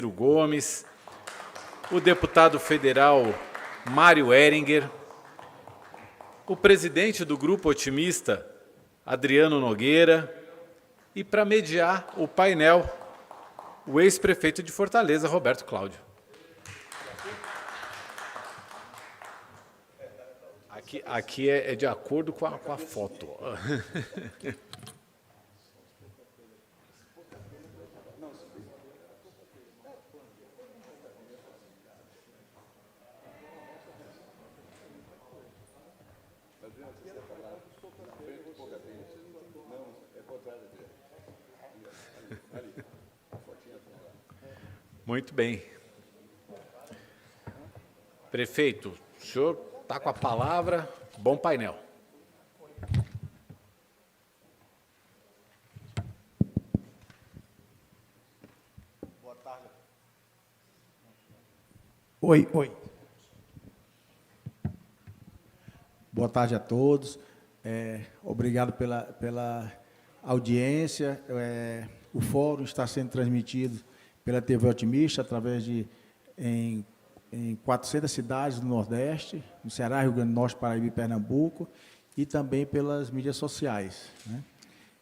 Ciro Gomes, o deputado federal Mário Heringer, o presidente do Grupo Otimista, Adriano Nogueira, e, para mediar o painel, o ex-prefeito de Fortaleza, Roberto Cláudio. Aqui é de acordo com a foto. Muito bem. Prefeito, o senhor está com a palavra. Bom painel. Boa tarde. Oi. Boa tarde a todos. Obrigado pela audiência. O fórum está sendo transmitido pela TV Otimista, através em 400 cidades do Nordeste, no Ceará, Rio Grande do Norte, Paraíba e Pernambuco, e também pelas mídias sociais, né?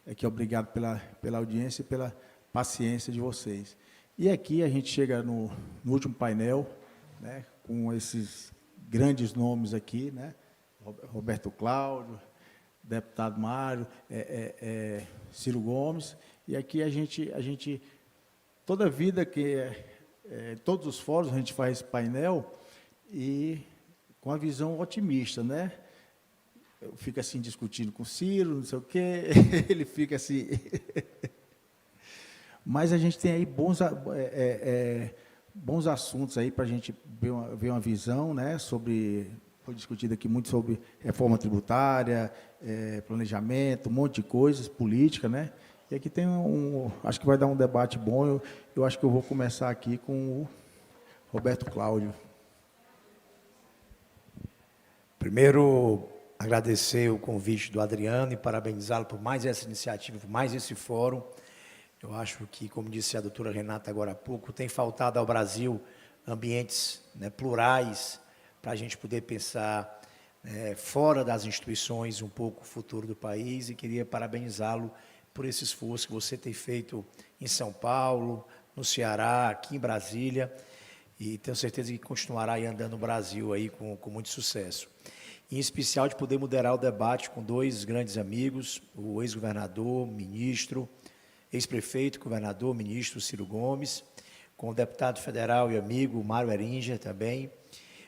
Aqui, obrigado pela audiência e pela paciência de vocês. E aqui a gente chega no último painel, né, com esses grandes nomes aqui, né? Roberto Cláudio, deputado Mário, Ciro Gomes, e aqui a gente toda a vida todos os fóruns a gente faz esse painel e com a visão otimista, né? Eu fico assim discutindo com o Ciro, não sei o quê, ele fica assim. Mas a gente tem aí bons assuntos aí para a gente ver uma visão, né? Foi discutido aqui muito sobre reforma tributária, planejamento, um monte de coisas, política, né? E aqui tem acho que vai dar um debate bom. Eu acho que eu vou começar aqui com o Roberto Cláudio. Primeiro, agradecer o convite do Adriano e parabenizá-lo por mais essa iniciativa, por mais esse fórum. Eu acho que, como disse a doutora Renata agora há pouco, tem faltado ao Brasil ambientes, né, plurais, para a gente poder pensar fora das instituições um pouco o futuro do país, e queria parabenizá-lo por esse esforço que você tem feito em São Paulo, no Ceará, aqui em Brasília, e tenho certeza que continuará aí andando no Brasil aí com muito sucesso. Em especial de poder moderar o debate com dois grandes amigos, o ex-governador, ministro, ex-prefeito, governador, ministro Ciro Gomes, com o deputado federal e amigo Mário Heringer também,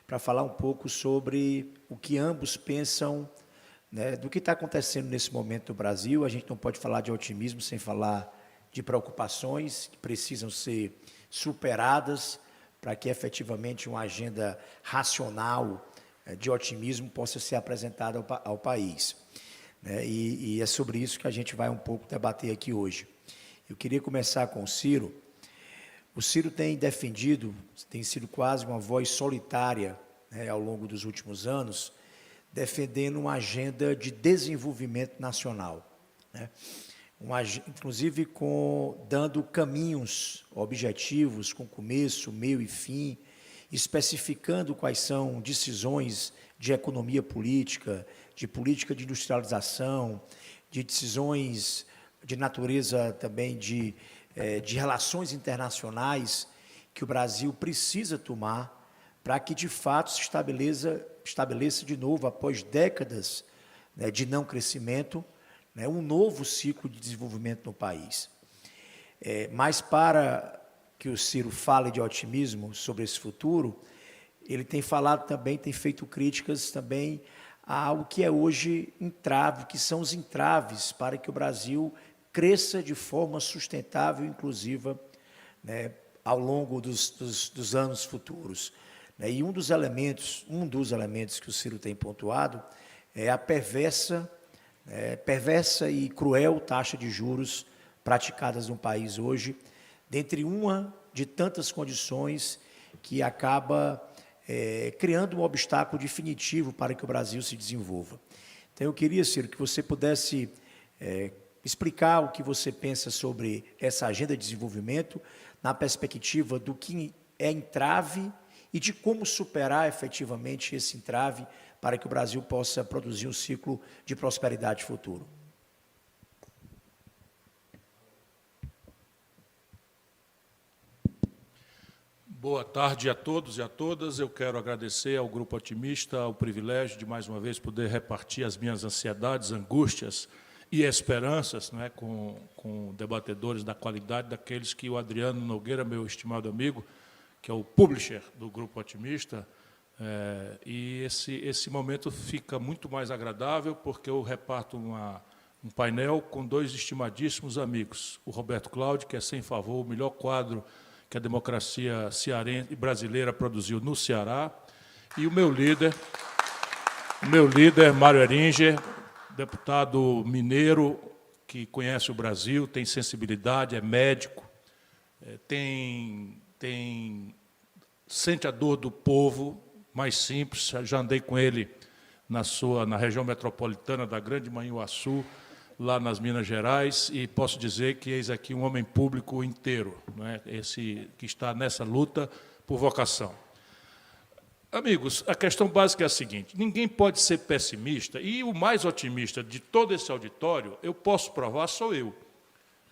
para falar um pouco sobre o que ambos pensam, né, do que está acontecendo nesse momento no Brasil. A gente não pode falar de otimismo sem falar de preocupações que precisam ser superadas para que efetivamente uma agenda racional de otimismo possa ser apresentada ao país, né? E é sobre isso que a gente vai um pouco debater aqui hoje. Eu queria começar com o Ciro. O Ciro tem defendido, tem sido quase uma voz solitária, né, ao longo dos últimos anos, defendendo uma agenda de desenvolvimento nacional, né? Inclusive dando caminhos objetivos, com começo, meio e fim, especificando quais são decisões de economia política, de política de industrialização, de decisões de natureza também de relações internacionais que o Brasil precisa tomar para que, de fato, se estabeleça de novo, após décadas, né, de não crescimento, né, um novo ciclo de desenvolvimento no país. Mas para que o Ciro fale de otimismo sobre esse futuro, ele tem falado também, tem feito críticas também ao que é hoje entrave, que são os entraves para que o Brasil cresça de forma sustentável e inclusiva, né, ao longo dos anos futuros. E um dos elementos que o Ciro tem pontuado é a perversa e cruel taxa de juros praticadas no país hoje, dentre uma de tantas condições que acaba criando um obstáculo definitivo para que o Brasil se desenvolva. Então, eu queria, Ciro, que você pudesse explicar o que você pensa sobre essa agenda de desenvolvimento, na perspectiva do que é entrave e de como superar efetivamente esse entrave para que o Brasil possa produzir um ciclo de prosperidade futuro. Boa tarde a todos e a todas. Eu quero agradecer ao Grupo Otimista o privilégio de, mais uma vez, poder repartir as minhas ansiedades, angústias e esperanças, né, com debatedores da qualidade daqueles que o Adriano Nogueira, meu estimado amigo, que é o publisher do Grupo Otimista, e esse momento fica muito mais agradável porque eu reparto um painel com dois estimadíssimos amigos, o Roberto Cláudio, que é, sem favor, o melhor quadro que a democracia cearense e brasileira produziu no Ceará, e o meu líder, Mário Eringer, deputado mineiro, que conhece o Brasil, tem sensibilidade, é médico, sente a dor do povo, mais simples, já andei com ele na região metropolitana da Grande Manhuaçu, lá nas Minas Gerais, e posso dizer que eis aqui um homem público inteiro, não é? Esse que está nessa luta por vocação. Amigos, a questão básica é a seguinte: ninguém pode ser pessimista, e o mais otimista de todo esse auditório, eu posso provar, sou eu.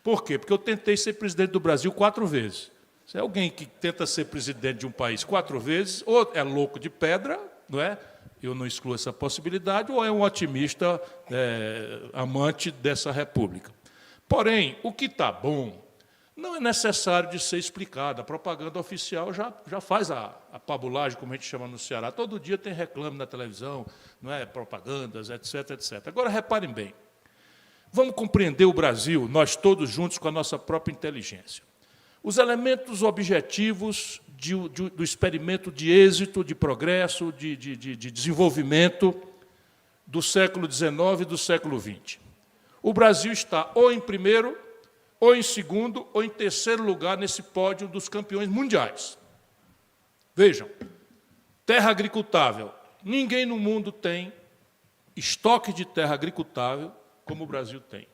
Por quê? Porque eu tentei ser presidente do Brasil 4 vezes. Se é alguém que tenta ser presidente de um país 4 vezes, ou é louco de pedra, não é? Eu não excluo essa possibilidade, ou é um otimista amante dessa república. Porém, o que está bom não é necessário de ser explicado. A propaganda oficial já faz a pabulagem, como a gente chama no Ceará. Todo dia tem reclame na televisão, não é? Propagandas, etc, etc. Agora, reparem bem, vamos compreender o Brasil, nós todos juntos, com a nossa própria inteligência. Os elementos objetivos do experimento de êxito, de progresso, de desenvolvimento do século XIX e do século XX. O Brasil está ou em primeiro, ou em segundo, ou em terceiro lugar nesse pódio dos campeões mundiais. Vejam, terra agricultável. Ninguém no mundo tem estoque de terra agricultável como o Brasil tem.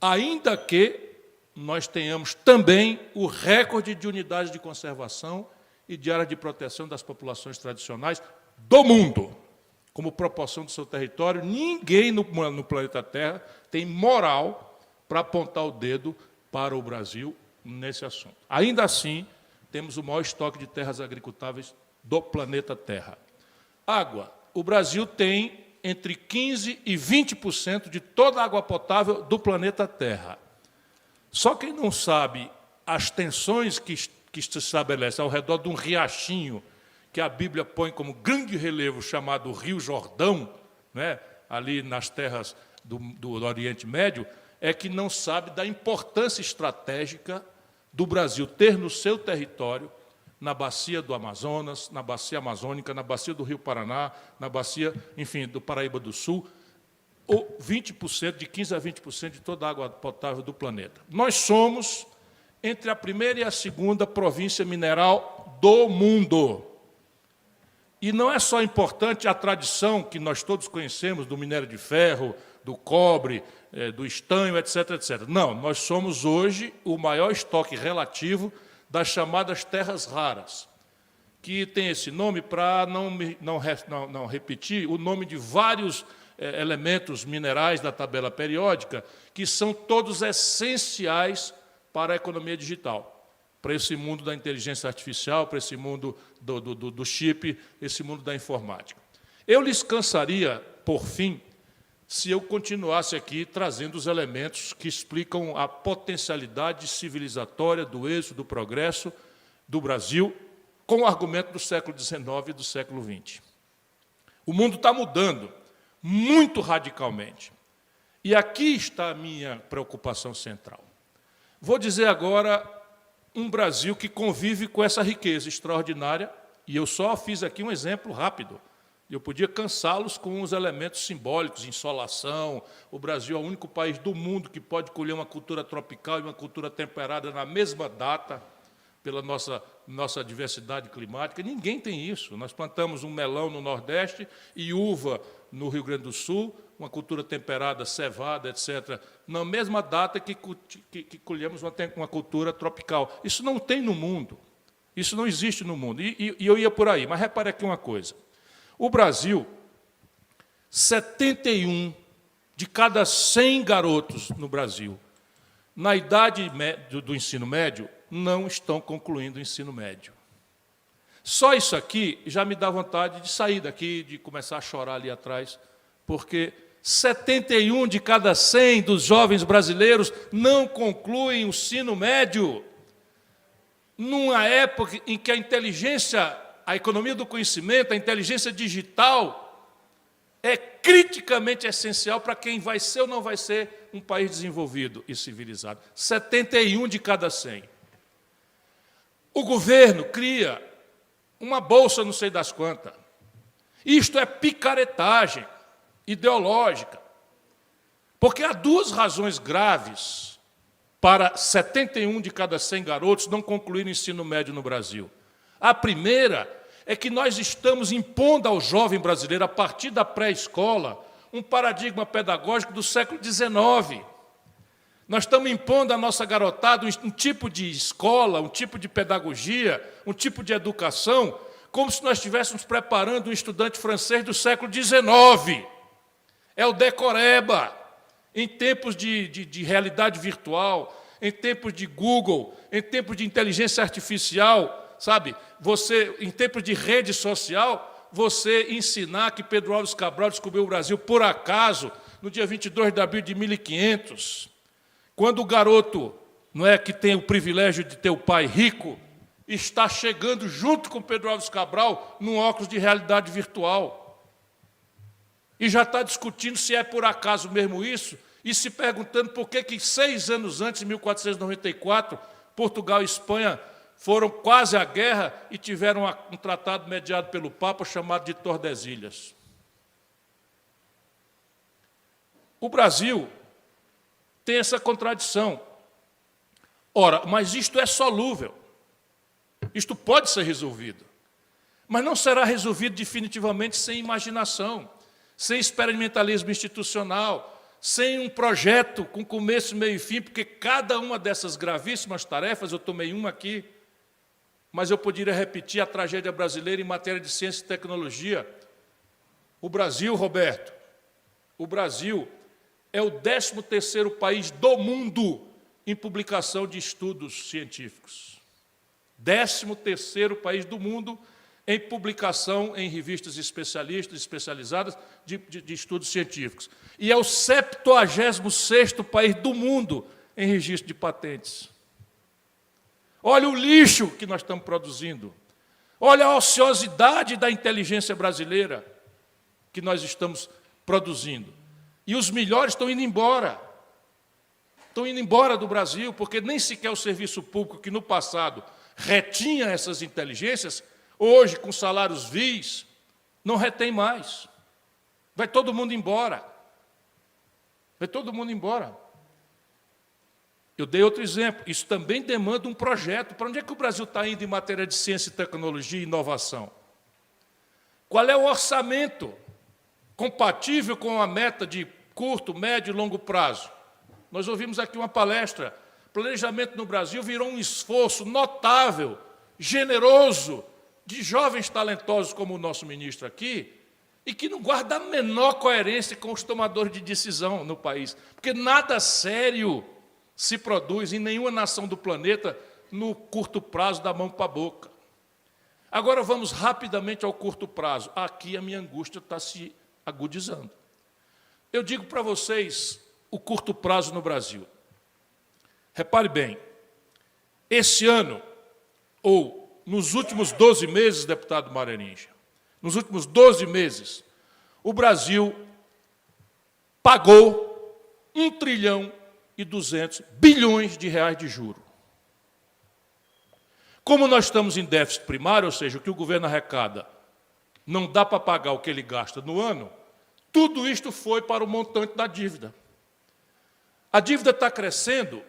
Ainda que nós tenhamos também o recorde de unidades de conservação e de área de proteção das populações tradicionais do mundo. Como proporção do seu território, ninguém no planeta Terra tem moral para apontar o dedo para o Brasil nesse assunto. Ainda assim, temos o maior estoque de terras agricultáveis do planeta Terra. Água. O Brasil tem entre 15% e 20% de toda a água potável do planeta Terra. Só quem não sabe as tensões que se estabelecem ao redor de um riachinho que a Bíblia põe como grande relevo, chamado Rio Jordão, né, ali nas terras do Oriente Médio, é que não sabe da importância estratégica do Brasil ter no seu território, na bacia do Amazonas, na bacia amazônica, na bacia do Rio Paraná, na bacia, enfim, do Paraíba do Sul, ou 20%, de 15% a 20% de toda a água potável do planeta. Nós somos entre a primeira e a segunda província mineral do mundo. E não é só importante a tradição que nós todos conhecemos do minério de ferro, do cobre, do estanho, etc, etc. Não, nós somos hoje o maior estoque relativo das chamadas terras raras, que tem esse nome para não repetir o nome de vários elementos minerais da tabela periódica, que são todos essenciais para a economia digital, para esse mundo da inteligência artificial, para esse mundo do chip, esse mundo da informática. Eu lhes cansaria, por fim, se eu continuasse aqui trazendo os elementos que explicam a potencialidade civilizatória do êxito, do progresso do Brasil, com o argumento do século XIX e do século XX. O mundo está mudando muito radicalmente. E aqui está a minha preocupação central. Vou dizer agora um Brasil que convive com essa riqueza extraordinária, e eu só fiz aqui um exemplo rápido. Eu podia cansá-los com os elementos simbólicos, insolação. O Brasil é o único país do mundo que pode colher uma cultura tropical e uma cultura temperada na mesma data, pela nossa diversidade climática. Ninguém tem isso. Nós plantamos um melão no Nordeste e uva no Rio Grande do Sul, uma cultura temperada, cevada, etc., na mesma data que colhemos uma cultura tropical. Isso não tem no mundo. Isso não existe no mundo. E eu ia por aí. Mas repare aqui uma coisa. O Brasil, 71 de cada 100 garotos no Brasil, na idade do ensino médio, não estão concluindo o ensino médio. Só isso aqui já me dá vontade de sair daqui, de começar a chorar ali atrás, porque 71 de cada 100 dos jovens brasileiros não concluem o ensino médio. Numa época em que a inteligência, a economia do conhecimento, a inteligência digital é criticamente essencial para quem vai ser ou não vai ser um país desenvolvido e civilizado. 71 de cada 100. O governo cria uma bolsa não sei das quantas. Isto é picaretagem ideológica. Porque há duas razões graves para 71 de cada 100 garotos não concluírem o ensino médio no Brasil. A primeira é que nós estamos impondo ao jovem brasileiro, a partir da pré-escola, um paradigma pedagógico do século XIX. Nós estamos impondo à nossa garotada um tipo de escola, um tipo de pedagogia, um tipo de educação, como se nós estivéssemos preparando um estudante francês do século XIX. É o decoreba. Em tempos de realidade virtual, em tempos de Google, em tempos de inteligência artificial, sabe? Você, em tempos de rede social, você ensinar que Pedro Álvares Cabral descobriu o Brasil por acaso, no dia 22 de abril de 1500, quando o garoto, não é, que tem o privilégio de ter o pai rico, está chegando junto com Pedro Álvares Cabral num óculos de realidade virtual. E já está discutindo se é por acaso mesmo isso, e se perguntando por que 6 anos antes, em 1494, Portugal e Espanha foram quase à guerra e tiveram um tratado mediado pelo Papa chamado de Tordesilhas. O Brasil tem essa contradição. Ora, mas isto é solúvel. Isto pode ser resolvido. Mas não será resolvido definitivamente sem imaginação, sem experimentalismo institucional, sem um projeto com começo, meio e fim, porque cada uma dessas gravíssimas tarefas, eu tomei uma aqui, mas eu poderia repetir a tragédia brasileira em matéria de ciência e tecnologia. O Brasil, Roberto, o Brasil é o 13º país do mundo em publicação de estudos científicos. 13º país do mundo em publicação em revistas especializadas de estudos científicos. E é o 76º país do mundo em registro de patentes. Olha o lixo que nós estamos produzindo. Olha a ociosidade da inteligência brasileira que nós estamos produzindo. E os melhores estão indo embora. Estão indo embora do Brasil, porque nem sequer o serviço público, que no passado retinha essas inteligências, hoje, com salários vis, não retém mais. Vai todo mundo embora. Vai todo mundo embora. Eu dei outro exemplo. Isso também demanda um projeto. Para onde é que o Brasil está indo em matéria de ciência, tecnologia e inovação? Qual é o orçamento compatível com a meta de curto, médio e longo prazo? Nós ouvimos aqui uma palestra. Planejamento no Brasil virou um esforço notável, generoso, de jovens talentosos como o nosso ministro aqui, e que não guarda a menor coerência com os tomadores de decisão no país. Porque nada sério se produz em nenhuma nação do planeta no curto prazo, da mão para a boca. Agora vamos rapidamente ao curto prazo. Aqui a minha angústia está se agudizando. Eu digo para vocês o curto prazo no Brasil. Repare bem, esse ano, ou nos últimos 12 meses, deputado Mareninja, nos últimos 12 meses, o Brasil pagou 1,2 trilhão de reais de juro. Como nós estamos em déficit primário, ou seja, o que o governo arrecada não dá para pagar o que ele gasta no ano, tudo isto foi para o montante da dívida. A dívida está crescendo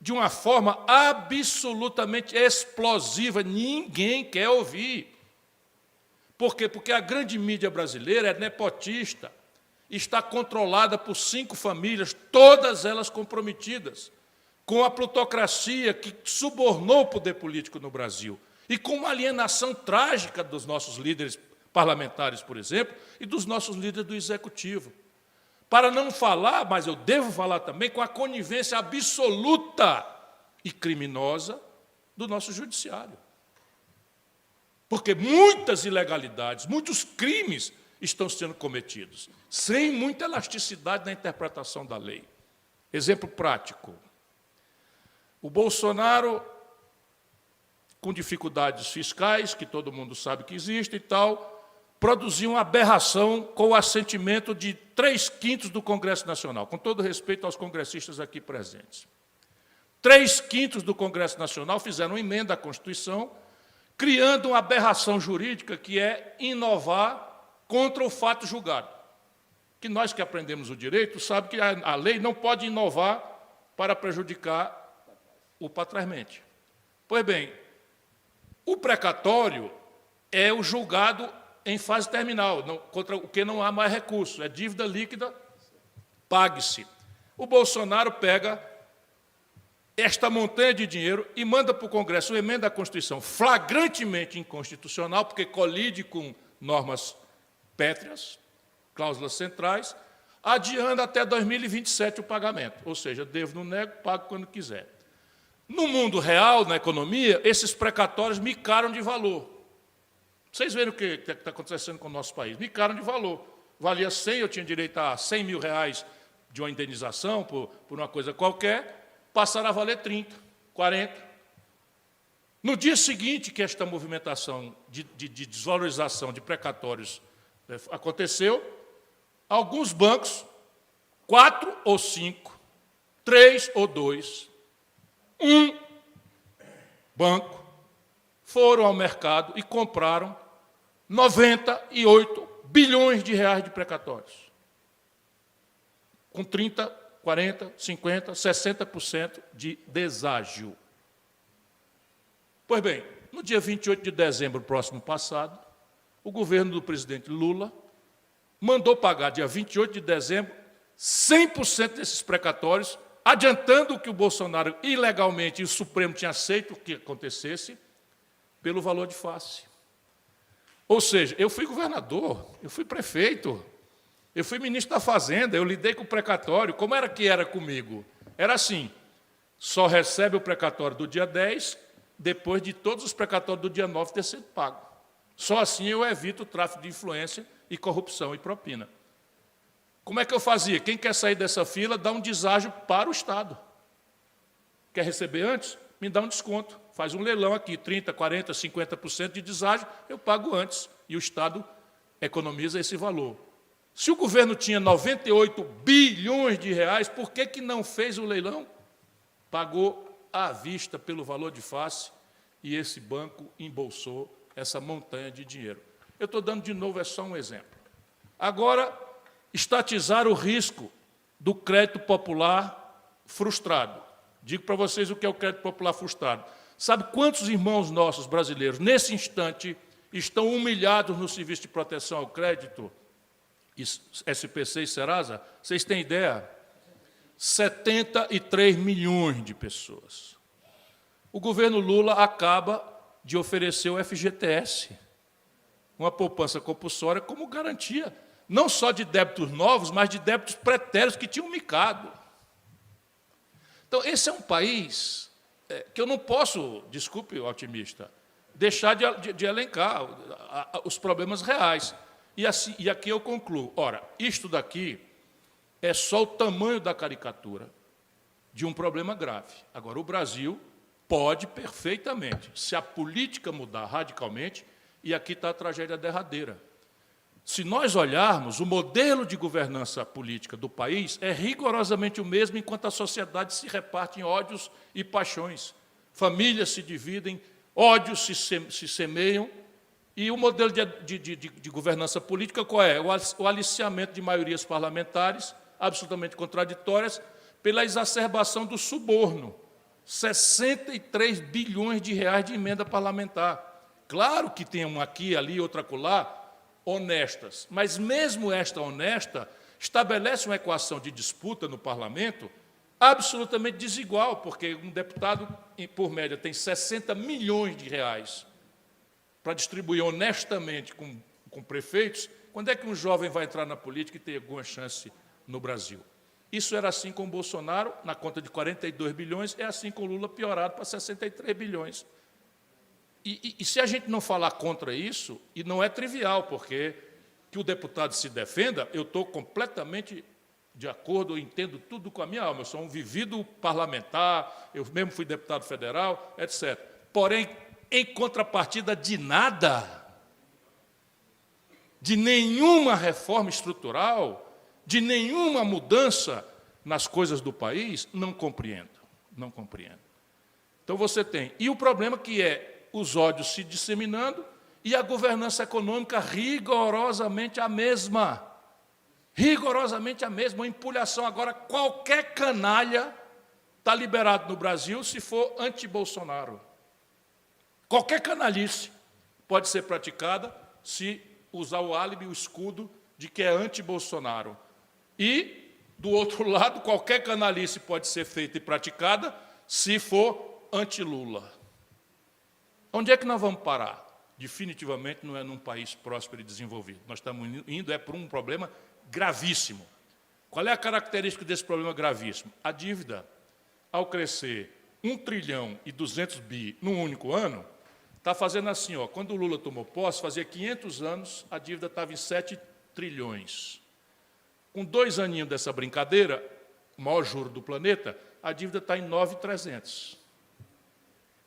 de uma forma absolutamente explosiva. Ninguém quer ouvir. Por quê? Porque a grande mídia brasileira é nepotista, está controlada por 5 famílias, todas elas comprometidas com a plutocracia que subornou o poder político no Brasil e com uma alienação trágica dos nossos líderes parlamentares, por exemplo, e dos nossos líderes do Executivo. Para não falar, mas eu devo falar também, com a conivência absoluta e criminosa do nosso judiciário. Porque muitas ilegalidades, muitos crimes estão sendo cometidos, sem muita elasticidade na interpretação da lei. Exemplo prático. O Bolsonaro, com dificuldades fiscais, que todo mundo sabe que existem e tal, produziu uma aberração com o assentimento de 3/5 do Congresso Nacional, com todo respeito aos congressistas aqui presentes. 3/5 do Congresso Nacional fizeram uma emenda à Constituição, criando uma aberração jurídica que é inovar contra o fato julgado. Que nós que aprendemos o direito sabemos que a lei não pode inovar para prejudicar o patrasmente. Pois bem, o precatório é o julgado em fase terminal, contra o que não há mais recurso, é dívida líquida, pague-se. O Bolsonaro pega esta montanha de dinheiro e manda para o Congresso uma emenda à Constituição flagrantemente inconstitucional, porque colide com normas pétreas, cláusulas centrais, adiando até 2027 o pagamento. Ou seja, devo, não nego, pago quando quiser. No mundo real, na economia, esses precatórios micaram de valor. Vocês veem o que está acontecendo com o nosso país. Micaram de valor. Valia 100, eu tinha direito a 100 mil reais de uma indenização por uma coisa qualquer, passaram a valer 30, 40. No dia seguinte que esta movimentação de desvalorização de precatórios aconteceu, alguns bancos, 4 ou 5, 3 ou 2, um banco, foram ao mercado e compraram 98 bilhões de reais de precatórios, com 30, 40, 50, 60% de deságio. Pois bem, no dia 28 de dezembro próximo passado, o governo do presidente Lula mandou pagar, dia 28 de dezembro, 100% desses precatórios, adiantando que o Bolsonaro, ilegalmente, e o Supremo tinha aceito que acontecesse, pelo valor de face. Ou seja, eu fui governador, eu fui prefeito, eu fui ministro da Fazenda, eu lidei com o precatório. Como era que era comigo? Era assim, só recebe o precatório do dia 10, depois de todos os precatórios do dia 9 ter sido pago. Só assim eu evito o tráfico de influência e corrupção e propina. Como é que eu fazia? Quem quer sair dessa fila, dá um deságio para o Estado. Quer receber antes? Me dá um desconto. Faz um leilão aqui, 30%, 40%, 50% de deságio, eu pago antes. E o Estado economiza esse valor. Se o governo tinha 98 bilhões de reais, por que não fez o leilão? Pagou à vista pelo valor de face e esse banco embolsou essa montanha de dinheiro. Eu estou dando de novo, é só um exemplo. Agora, estatizar o risco do crédito popular frustrado. Digo para vocês o que é o crédito popular frustrado. Sabe quantos irmãos nossos brasileiros, nesse instante, estão humilhados no Serviço de Proteção ao Crédito, SPC e Serasa? Vocês têm ideia? 73 milhões de pessoas. O governo Lula acaba de oferecer o FGTS, uma poupança compulsória, como garantia, não só de débitos novos, mas de débitos pretéritos que tinham micado. Então, esse é um país que eu não posso, desculpe o otimista, deixar de elencar os problemas reais. E aqui eu concluo. Ora, isto daqui é só o tamanho da caricatura de um problema grave. Agora, o Brasil pode perfeitamente, se a política mudar radicalmente, e aqui está a tragédia derradeira. Se nós olharmos, o modelo de governança política do país é rigorosamente o mesmo, enquanto a sociedade se reparte em ódios e paixões. Famílias se dividem, ódios se semeiam, e o modelo de governança política qual é? O aliciamento de maiorias parlamentares, absolutamente contraditórias, pela exacerbação do suborno. 63 bilhões de reais de emenda parlamentar. Claro que tem uma aqui, ali, outra acolá, honestas, mas mesmo esta honesta estabelece uma equação de disputa no parlamento absolutamente desigual, porque um deputado, por média, tem 60 milhões de reais para distribuir honestamente com prefeitos. Quando é que um jovem vai entrar na política e ter alguma chance no Brasil? Isso era assim com o Bolsonaro, na conta de 42 bilhões, é assim com o Lula, piorado para 63 bilhões. E se a gente não falar contra isso, e não é trivial, porque que o deputado se defenda, eu estou completamente de acordo, eu entendo tudo com a minha alma, eu sou um vivido parlamentar, eu mesmo fui deputado federal, etc. Porém, em contrapartida de nada, de nenhuma reforma estrutural, de nenhuma mudança nas coisas do país, não compreendo, não compreendo. Então você tem, e o problema que é os ódios se disseminando e a governança econômica rigorosamente a mesma. Rigorosamente a mesma, uma empulhação. Agora, qualquer canalha está liberado no Brasil se for anti-Bolsonaro. Qualquer canalice pode ser praticada se usar o álibi, o escudo de que é anti-Bolsonaro. E, do outro lado, qualquer canalice pode ser feita e praticada se for anti-Lula. Onde é que nós vamos parar? Definitivamente não é num país próspero e desenvolvido. Nós estamos indo por um problema gravíssimo. Qual é a característica desse problema gravíssimo? A dívida, ao crescer 1 trilhão e 200 bi num único ano, está fazendo assim, ó, quando o Lula tomou posse, fazia 500 anos, a dívida estava em 7 trilhões. Com 2 aninhos dessa brincadeira, o maior juro do planeta, a dívida está em 9.300.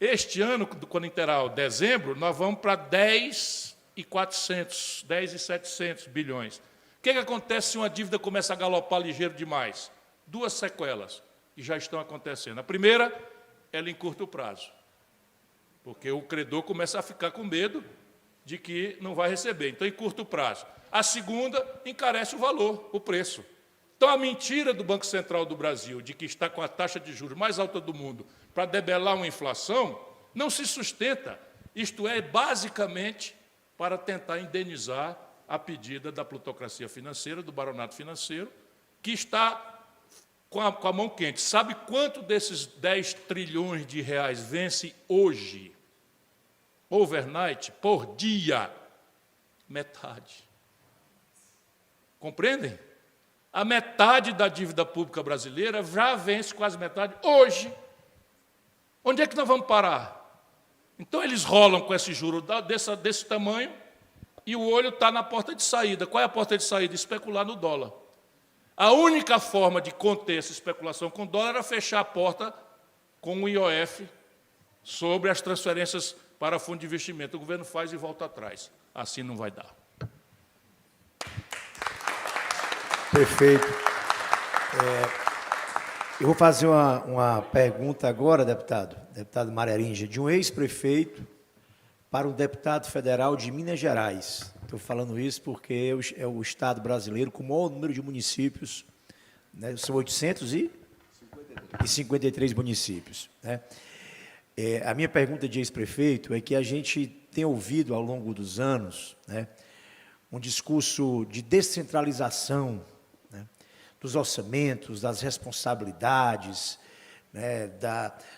Este ano, quando interar dezembro, nós vamos para 10.400, 10.700 bilhões. O que acontece se uma dívida começa a galopar ligeiro demais? 2 sequelas, que já estão acontecendo. A primeira, ela em curto prazo, porque o credor começa a ficar com medo de que não vai receber. Então, em curto prazo. A segunda, encarece o valor, o preço. Então, a mentira do Banco Central do Brasil, de que está com a taxa de juros mais alta do mundo para debelar uma inflação, não se sustenta. Isto é, basicamente, para tentar indenizar a pedida da plutocracia financeira, do baronato financeiro, que está com a mão quente. Sabe quanto desses 10 trilhões de reais vence hoje, overnight, por dia? Metade. Compreendem? A metade da dívida pública brasileira já vence quase metade hoje. Onde é que nós vamos parar? Então, eles rolam com esse juro desse tamanho e o olho está na porta de saída. Qual é a porta de saída? Especular no dólar. A única forma de conter essa especulação com o dólar era fechar a porta com o IOF sobre as transferências para fundo de investimento. O governo faz e volta atrás. Assim não vai dar. Perfeito. Eu vou fazer uma pergunta agora, deputado Mariarinha, de um ex-prefeito para um deputado federal de Minas Gerais. Estou falando isso porque é o estado brasileiro com o maior número de municípios, né? São 853 municípios. Né? A minha pergunta de ex-prefeito é que a gente tem ouvido ao longo dos anos, né, um discurso de descentralização, né, dos orçamentos, das responsabilidades, né,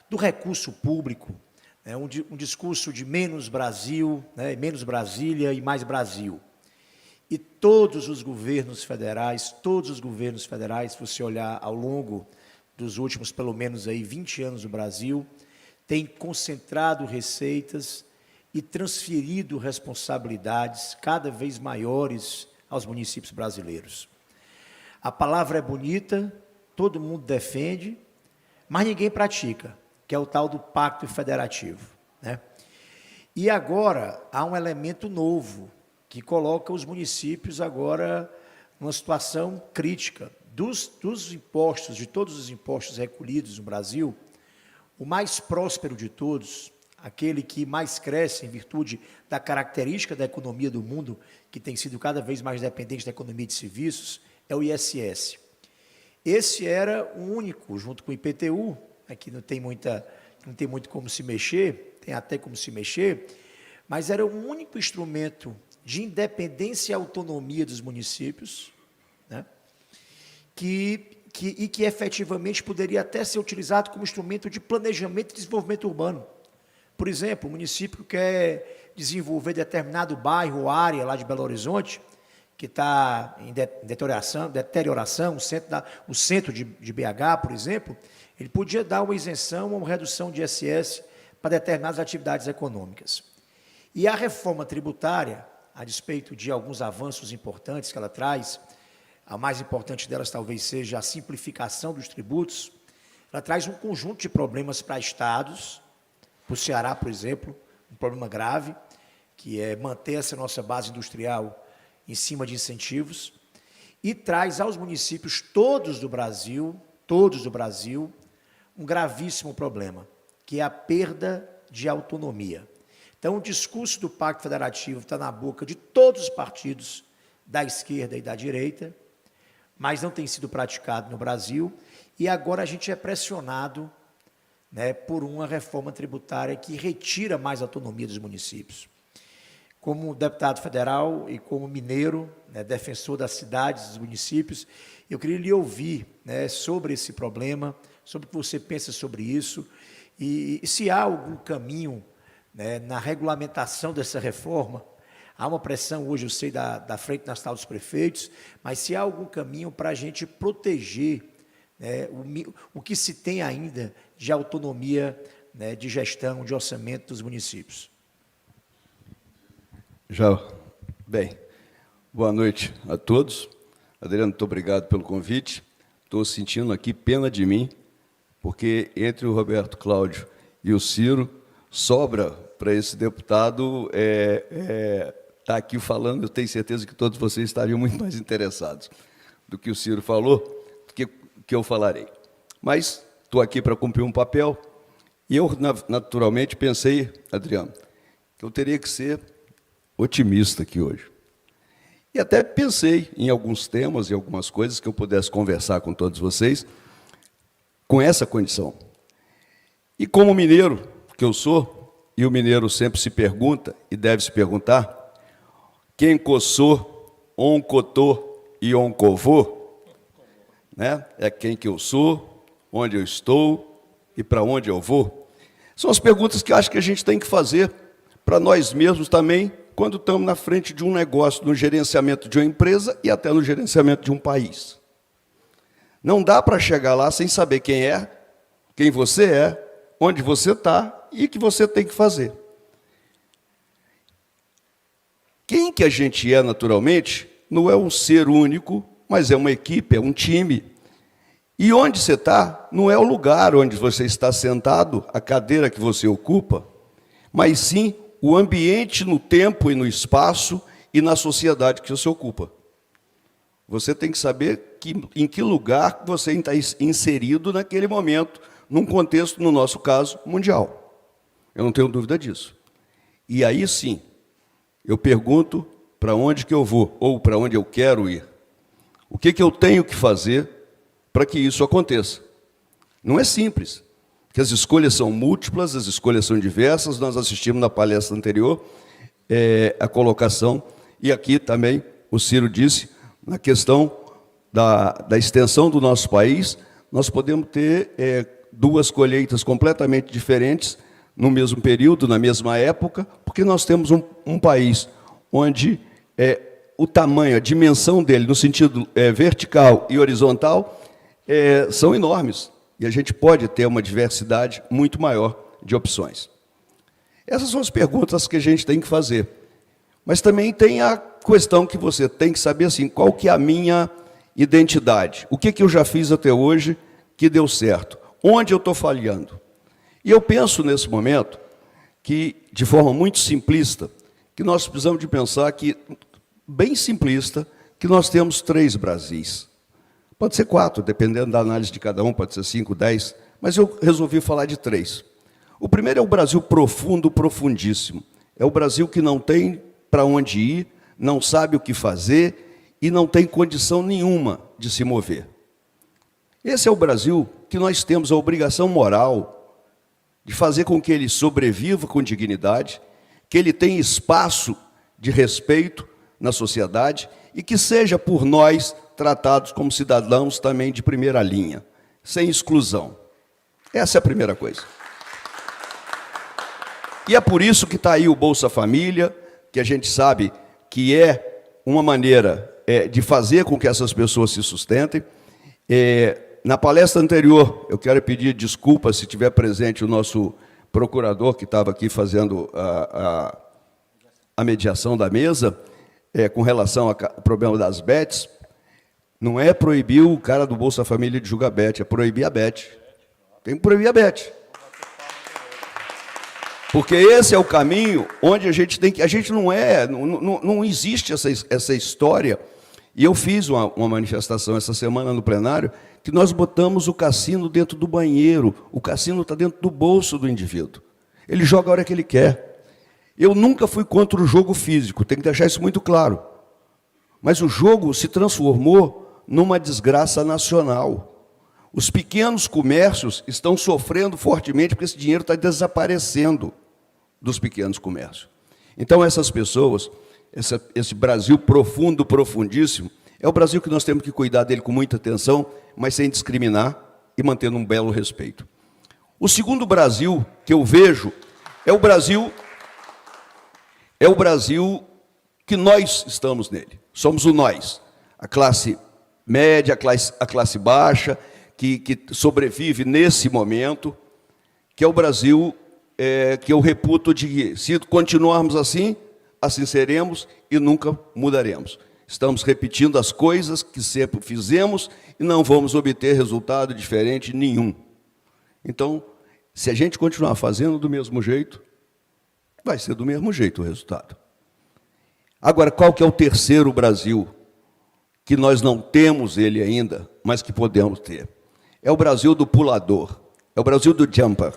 do recurso público, né, um discurso de menos Brasil, né, menos Brasília e mais Brasil. E todos os governos federais, se você olhar ao longo dos últimos, pelo menos, aí, 20 anos do Brasil, têm concentrado receitas e transferido responsabilidades cada vez maiores aos municípios brasileiros. A palavra é bonita, todo mundo defende, mas ninguém pratica, que é o tal do pacto federativo, né? E agora há um elemento novo, que coloca os municípios agora numa situação crítica. Dos impostos, de todos os impostos recolhidos no Brasil, o mais próspero de todos, aquele que mais cresce em virtude da característica da economia do mundo, que tem sido cada vez mais dependente da economia de serviços, é o ISS. Esse era o único, junto com o IPTU, aqui não tem muito como se mexer, tem até como se mexer, mas era o único instrumento de independência e autonomia dos municípios, né, que efetivamente poderia até ser utilizado como instrumento de planejamento e desenvolvimento urbano. Por exemplo, o município quer desenvolver determinado bairro ou área lá de Belo Horizonte, que está em deterioração, o centro de BH, por exemplo, ele podia dar uma isenção ou uma redução de ISS para determinadas atividades econômicas. E a reforma tributária, a despeito de alguns avanços importantes que ela traz, a mais importante delas talvez seja a simplificação dos tributos, ela traz um conjunto de problemas para estados, para o Ceará, por exemplo, um problema grave, que é manter essa nossa base industrial em cima de incentivos, e traz aos municípios todos do Brasil, um gravíssimo problema, que é a perda de autonomia. Então, o discurso do Pacto Federativo está na boca de todos os partidos da esquerda e da direita, mas não tem sido praticado no Brasil, e agora a gente é pressionado, né, por uma reforma tributária que retira mais autonomia dos municípios. Como deputado federal e como mineiro, né, defensor das cidades, dos municípios, eu queria lhe ouvir, né, sobre esse problema, sobre o que você pensa sobre isso, e se há algum caminho, né, na regulamentação dessa reforma. Há uma pressão hoje, eu sei, da Frente Nacional dos Prefeitos, mas se há algum caminho para a gente proteger, né, o que se tem ainda de autonomia, né, de gestão, de orçamento dos municípios. Bem, boa noite a todos. Adriano, muito obrigado pelo convite. Estou sentindo aqui pena de mim, porque entre o Roberto Cláudio e o Ciro, sobra para esse deputado estar aqui falando. Eu tenho certeza que todos vocês estariam muito mais interessados do que o Ciro falou, do que eu falarei. Mas estou aqui para cumprir um papel, e eu, naturalmente, pensei, Adriano, que eu teria que ser otimista aqui hoje. E até pensei em alguns temas e algumas coisas que eu pudesse conversar com todos vocês com essa condição. E como mineiro que eu sou, e o mineiro sempre se pergunta, e deve se perguntar, quem coçou, oncotô e oncovô, né? É quem que eu sou, onde eu estou e para onde eu vou. São as perguntas que eu acho que a gente tem que fazer para nós mesmos também, quando estamos na frente de um negócio, no gerenciamento de uma empresa e até no gerenciamento de um país. Não dá para chegar lá sem saber quem é, quem você é, onde você está e o que você tem que fazer. Quem que a gente é, naturalmente, não é um ser único, mas é uma equipe, é um time. E onde você está, não é o lugar onde você está sentado, a cadeira que você ocupa, mas sim o ambiente no tempo e no espaço e na sociedade que você ocupa. Você tem que saber em que lugar você está inserido naquele momento, num contexto, no nosso caso, mundial. Eu não tenho dúvida disso. E aí sim, eu pergunto para onde que eu vou, ou para onde eu quero ir. O que eu tenho que fazer para que isso aconteça? Não é simples, porque as escolhas são múltiplas, as escolhas são diversas. Nós assistimos na palestra anterior a colocação, e aqui também o Ciro disse, na questão da extensão do nosso país, nós podemos ter duas colheitas completamente diferentes no mesmo período, na mesma época, porque nós temos um país onde o tamanho, a dimensão dele, no sentido vertical e horizontal, são enormes. E a gente pode ter uma diversidade muito maior de opções. Essas são as perguntas que a gente tem que fazer. Mas também tem a questão que você tem que saber, assim, qual que é a minha identidade? O que eu já fiz até hoje que deu certo? Onde eu estou falhando? E eu penso, nesse momento, que, de forma muito simplista, que nós precisamos de pensar que, bem simplista, que nós temos 3 Brasis. Pode ser 4, dependendo da análise de cada um, pode ser 5, 10, mas eu resolvi falar de 3. O primeiro é o Brasil profundo, profundíssimo. É o Brasil que não tem para onde ir, não sabe o que fazer e não tem condição nenhuma de se mover. Esse é o Brasil que nós temos a obrigação moral de fazer com que ele sobreviva com dignidade, que ele tenha espaço de respeito na sociedade e que seja por nós tratados como cidadãos também de primeira linha, sem exclusão. Essa é a primeira coisa. E é por isso que está aí o Bolsa Família, que a gente sabe que é uma maneira de fazer com que essas pessoas se sustentem. Na palestra anterior, eu quero pedir desculpas se tiver presente o nosso procurador, que estava aqui fazendo a mediação da mesa, com relação ao problema das bets. Não é proibir o cara do Bolsa Família de julgar bet, é proibir a bet. Tem que proibir a bet. Porque esse é o caminho onde a gente tem que... A gente não existe essa história. E eu fiz uma manifestação essa semana no plenário, que nós botamos o cassino dentro do banheiro. O cassino está dentro do bolso do indivíduo. Ele joga a hora que ele quer. Eu nunca fui contra o jogo físico, tem que deixar isso muito claro. Mas o jogo se transformou numa desgraça nacional. Os pequenos comércios estão sofrendo fortemente porque esse dinheiro está desaparecendo dos pequenos comércios. Então, essas pessoas, esse Brasil profundo, profundíssimo, é o Brasil que nós temos que cuidar dele com muita atenção, mas sem discriminar e mantendo um belo respeito. O segundo Brasil que eu vejo é o Brasil que nós estamos nele. Somos o nós, a classe média, a classe baixa, que sobrevive nesse momento, que é o Brasil que eu reputo de que, se continuarmos assim, assim seremos e nunca mudaremos. Estamos repetindo as coisas que sempre fizemos e não vamos obter resultado diferente nenhum. Então, se a gente continuar fazendo do mesmo jeito, vai ser do mesmo jeito o resultado. Agora, qual que é o terceiro Brasil que nós não temos ele ainda, mas que podemos ter? É o Brasil do pulador, é o Brasil do jumper,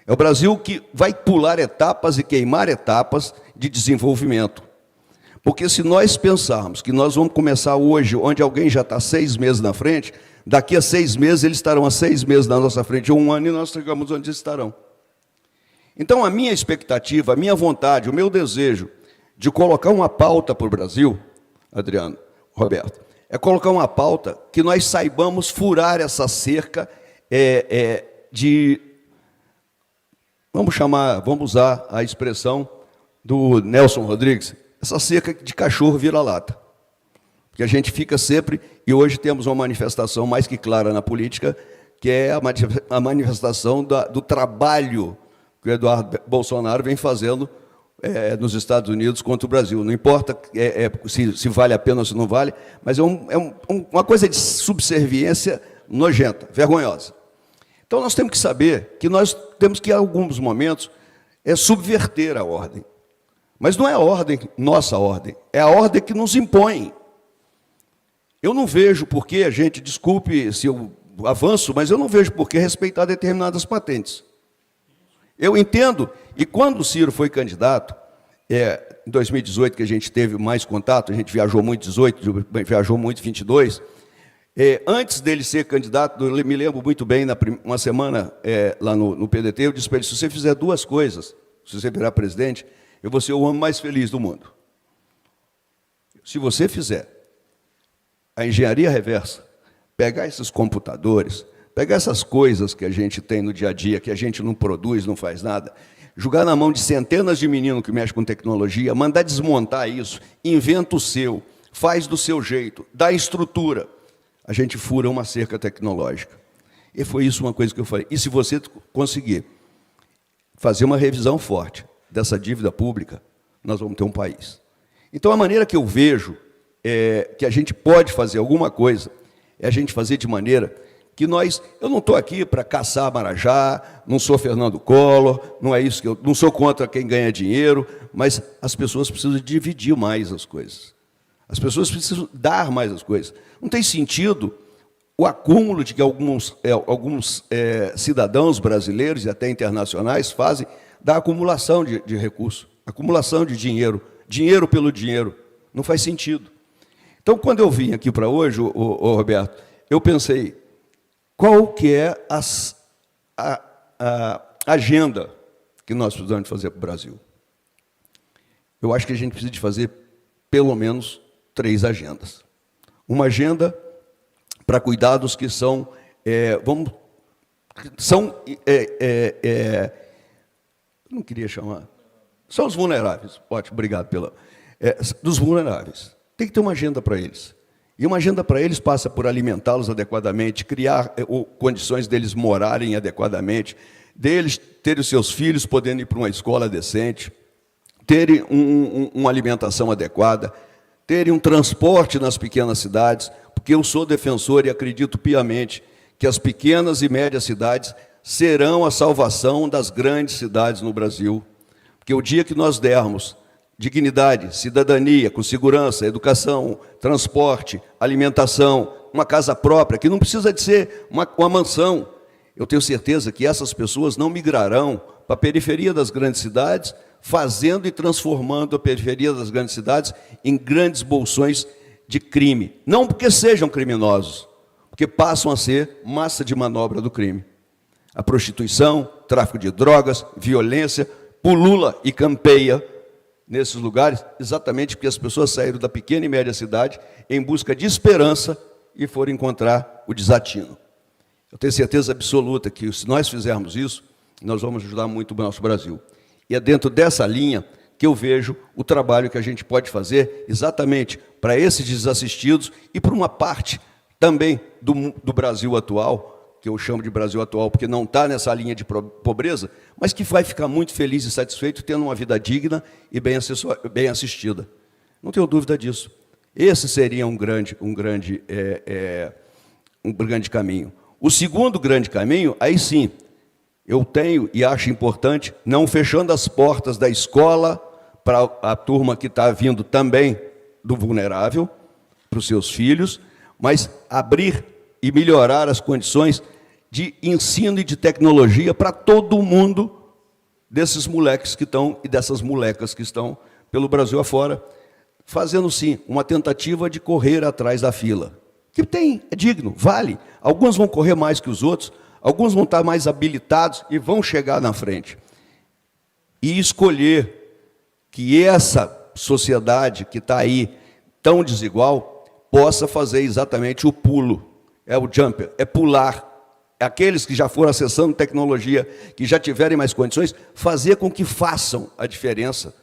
é o Brasil que vai pular etapas e queimar etapas de desenvolvimento. Porque se nós pensarmos que nós vamos começar hoje, onde alguém já está 6 meses na frente, daqui a 6 meses eles estarão a 6 meses na nossa frente, 1 ano, e nós chegamos onde eles estarão. Então, a minha expectativa, a minha vontade, o meu desejo de colocar uma pauta para o Brasil, Adriano, Roberto, é colocar uma pauta que nós saibamos furar essa cerca de... Vamos usar a expressão do Nelson Rodrigues, essa cerca de cachorro vira-lata. Porque a gente fica sempre, e hoje temos uma manifestação mais que clara na política, que é a manifestação do trabalho que o Eduardo Bolsonaro vem fazendo nos Estados Unidos contra o Brasil. Não importa se vale a pena ou se não vale, mas é uma coisa de subserviência nojenta, vergonhosa. Então, nós temos que saber que nós temos que, em alguns momentos, subverter a ordem. Mas não é a ordem, nossa ordem, é a ordem que nos impõe. Eu não vejo por que a gente, desculpe se eu avanço, mas eu não vejo por que respeitar determinadas patentes. Eu entendo, e quando o Ciro foi candidato, em 2018, que a gente teve mais contato, a gente viajou muito em 18, viajou muito em 22, antes dele ser candidato, eu me lembro muito bem, uma semana lá no PDT, eu disse para ele, se você fizer 2 coisas, se você virar presidente, eu vou ser o homem mais feliz do mundo. Se você fizer a engenharia reversa, pegar esses computadores, pegar essas coisas que a gente tem no dia a dia, que a gente não produz, não faz nada, jogar na mão de centenas de meninos que mexem com tecnologia, mandar desmontar isso, inventa o seu, faz do seu jeito, dá estrutura, a gente fura uma cerca tecnológica. E foi isso uma coisa que eu falei. E se você conseguir fazer uma revisão forte dessa dívida pública, nós vamos ter um país. Então, a maneira que eu vejo que a gente pode fazer alguma coisa é a gente fazer de maneira que eu não estou aqui para caçar Marajá, não sou Fernando Collor, não é isso que eu não sou contra quem ganha dinheiro, mas as pessoas precisam dividir mais as coisas. As pessoas precisam dar mais as coisas. Não tem sentido o acúmulo de que alguns cidadãos brasileiros e até internacionais fazem da acumulação de recursos, acumulação de dinheiro, dinheiro pelo dinheiro. Não faz sentido. Então, quando eu vim aqui para hoje, Roberto, eu pensei, qual que é a agenda que nós precisamos de fazer para o Brasil. Eu acho que a gente precisa de fazer pelo menos 3 agendas. Uma agenda para cuidados que são, não queria chamar, são os vulneráveis. Ótimo, obrigado dos vulneráveis. Tem que ter uma agenda para eles. E uma agenda para eles passa por alimentá-los adequadamente, criar condições deles morarem adequadamente, deles terem os seus filhos podendo ir para uma escola decente, terem uma alimentação adequada, terem um transporte nas pequenas cidades, porque eu sou defensor e acredito piamente que as pequenas e médias cidades serão a salvação das grandes cidades no Brasil. Porque o dia que nós dermos dignidade, cidadania, com segurança, educação, transporte, alimentação, uma casa própria, que não precisa de ser uma mansão, eu tenho certeza que essas pessoas não migrarão para a periferia das grandes cidades, fazendo e transformando a periferia das grandes cidades em grandes bolsões de crime. Não porque sejam criminosos, porque passam a ser massa de manobra do crime. A prostituição, tráfico de drogas, violência, pulula e campeia nesses lugares, exatamente porque as pessoas saíram da pequena e média cidade em busca de esperança e foram encontrar o desatino. Eu tenho certeza absoluta que, se nós fizermos isso, nós vamos ajudar muito o nosso Brasil. E é dentro dessa linha que eu vejo o trabalho que a gente pode fazer exatamente para esses desassistidos e para uma parte também do Brasil atual, que eu chamo de Brasil atual porque não está nessa linha de pobreza, mas que vai ficar muito feliz e satisfeito tendo uma vida digna e bem assistida. Não tenho dúvida disso. Esse seria um grande caminho. O segundo grande caminho, aí sim, eu tenho e acho importante, não fechando as portas da escola para a turma que está vindo também do vulnerável, para os seus filhos, mas abrir e melhorar as condições de ensino e de tecnologia para todo mundo desses moleques que estão e dessas molecas que estão pelo Brasil afora, fazendo, sim, uma tentativa de correr atrás da fila. Que é digno, vale. Alguns vão correr mais que os outros, alguns vão estar mais habilitados e vão chegar na frente. E escolher que essa sociedade que está aí, tão desigual, possa fazer exatamente o pulo. É o jumper, é pular. Aqueles que já foram acessando tecnologia, que já tiverem mais condições, fazer com que façam a diferença,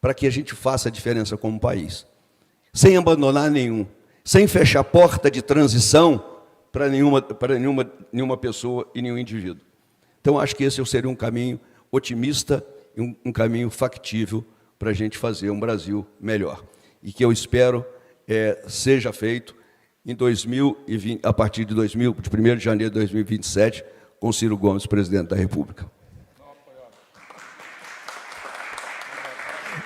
para que a gente faça a diferença como país. Sem abandonar nenhum, sem fechar porta de transição para nenhuma pessoa e nenhum indivíduo. Então, acho que esse seria um caminho otimista e um caminho factível para a gente fazer um Brasil melhor. E que eu espero seja feito em 2020, a partir de 1º de janeiro de 2027, com Ciro Gomes, presidente da República.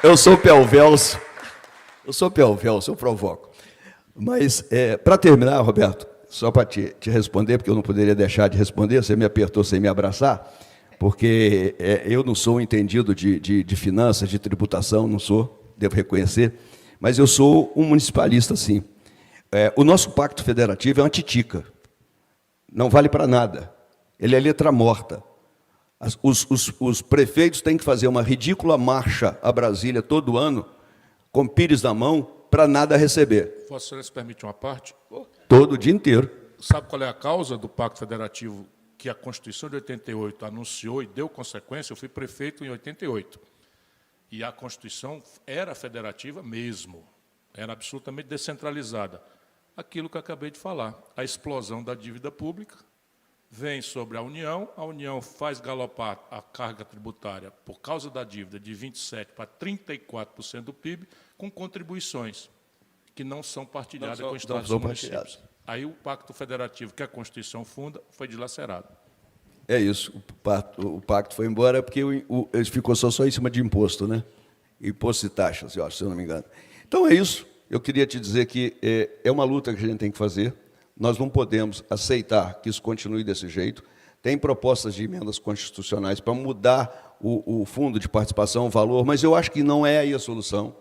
Eu sou Pelvelso, eu provoco. Mas, para terminar, Roberto, só para te responder, porque eu não poderia deixar de responder, você me apertou sem me abraçar, porque eu não sou um entendido de finanças, de tributação, não sou, devo reconhecer, mas eu sou um municipalista, sim. O nosso pacto federativo é uma titica, não vale para nada, ele é letra morta. Os prefeitos têm que fazer uma ridícula marcha a Brasília todo ano, com pires na mão, para nada receber. Vossa Excelência permite uma parte? Todo o dia inteiro. Sabe qual é a causa do Pacto Federativo que a Constituição de 88 anunciou e deu consequência? Eu fui prefeito em 88. E a Constituição era federativa mesmo, era absolutamente descentralizada. Aquilo que eu acabei de falar, a explosão da dívida pública vem sobre a União faz galopar a carga tributária por causa da dívida de 27% para 34% do PIB, com contribuições que não são partilhadas com estados e municípios. Aí o Pacto Federativo que a Constituição funda foi dilacerado. É isso, o pacto foi embora porque ele ficou só em cima de imposto, né? Imposto e taxas, eu acho, se eu não me engano. Então é isso, eu queria te dizer que é uma luta que a gente tem que fazer, nós não podemos aceitar que isso continue desse jeito, tem propostas de emendas constitucionais para mudar o fundo de participação, o valor, mas eu acho que não é aí a solução.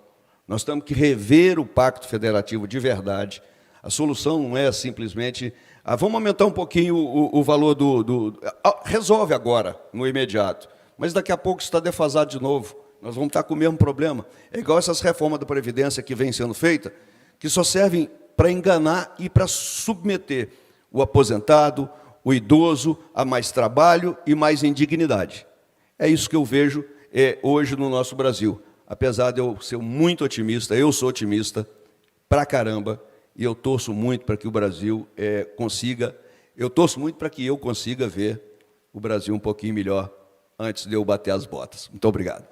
Nós temos que rever o Pacto Federativo de verdade. A solução não é simplesmente Vamos aumentar um pouquinho o valor resolve agora, no imediato, mas daqui a pouco está defasado de novo. Nós vamos estar com o mesmo problema. É igual essas reformas da Previdência que vêm sendo feitas, que só servem para enganar e para submeter o aposentado, o idoso, a mais trabalho e mais indignidade. É isso que eu vejo hoje no nosso Brasil. Apesar de eu ser muito otimista, eu sou otimista pra caramba, e eu torço muito para que o Brasil torço muito para que eu consiga ver o Brasil um pouquinho melhor antes de eu bater as botas. Muito obrigado.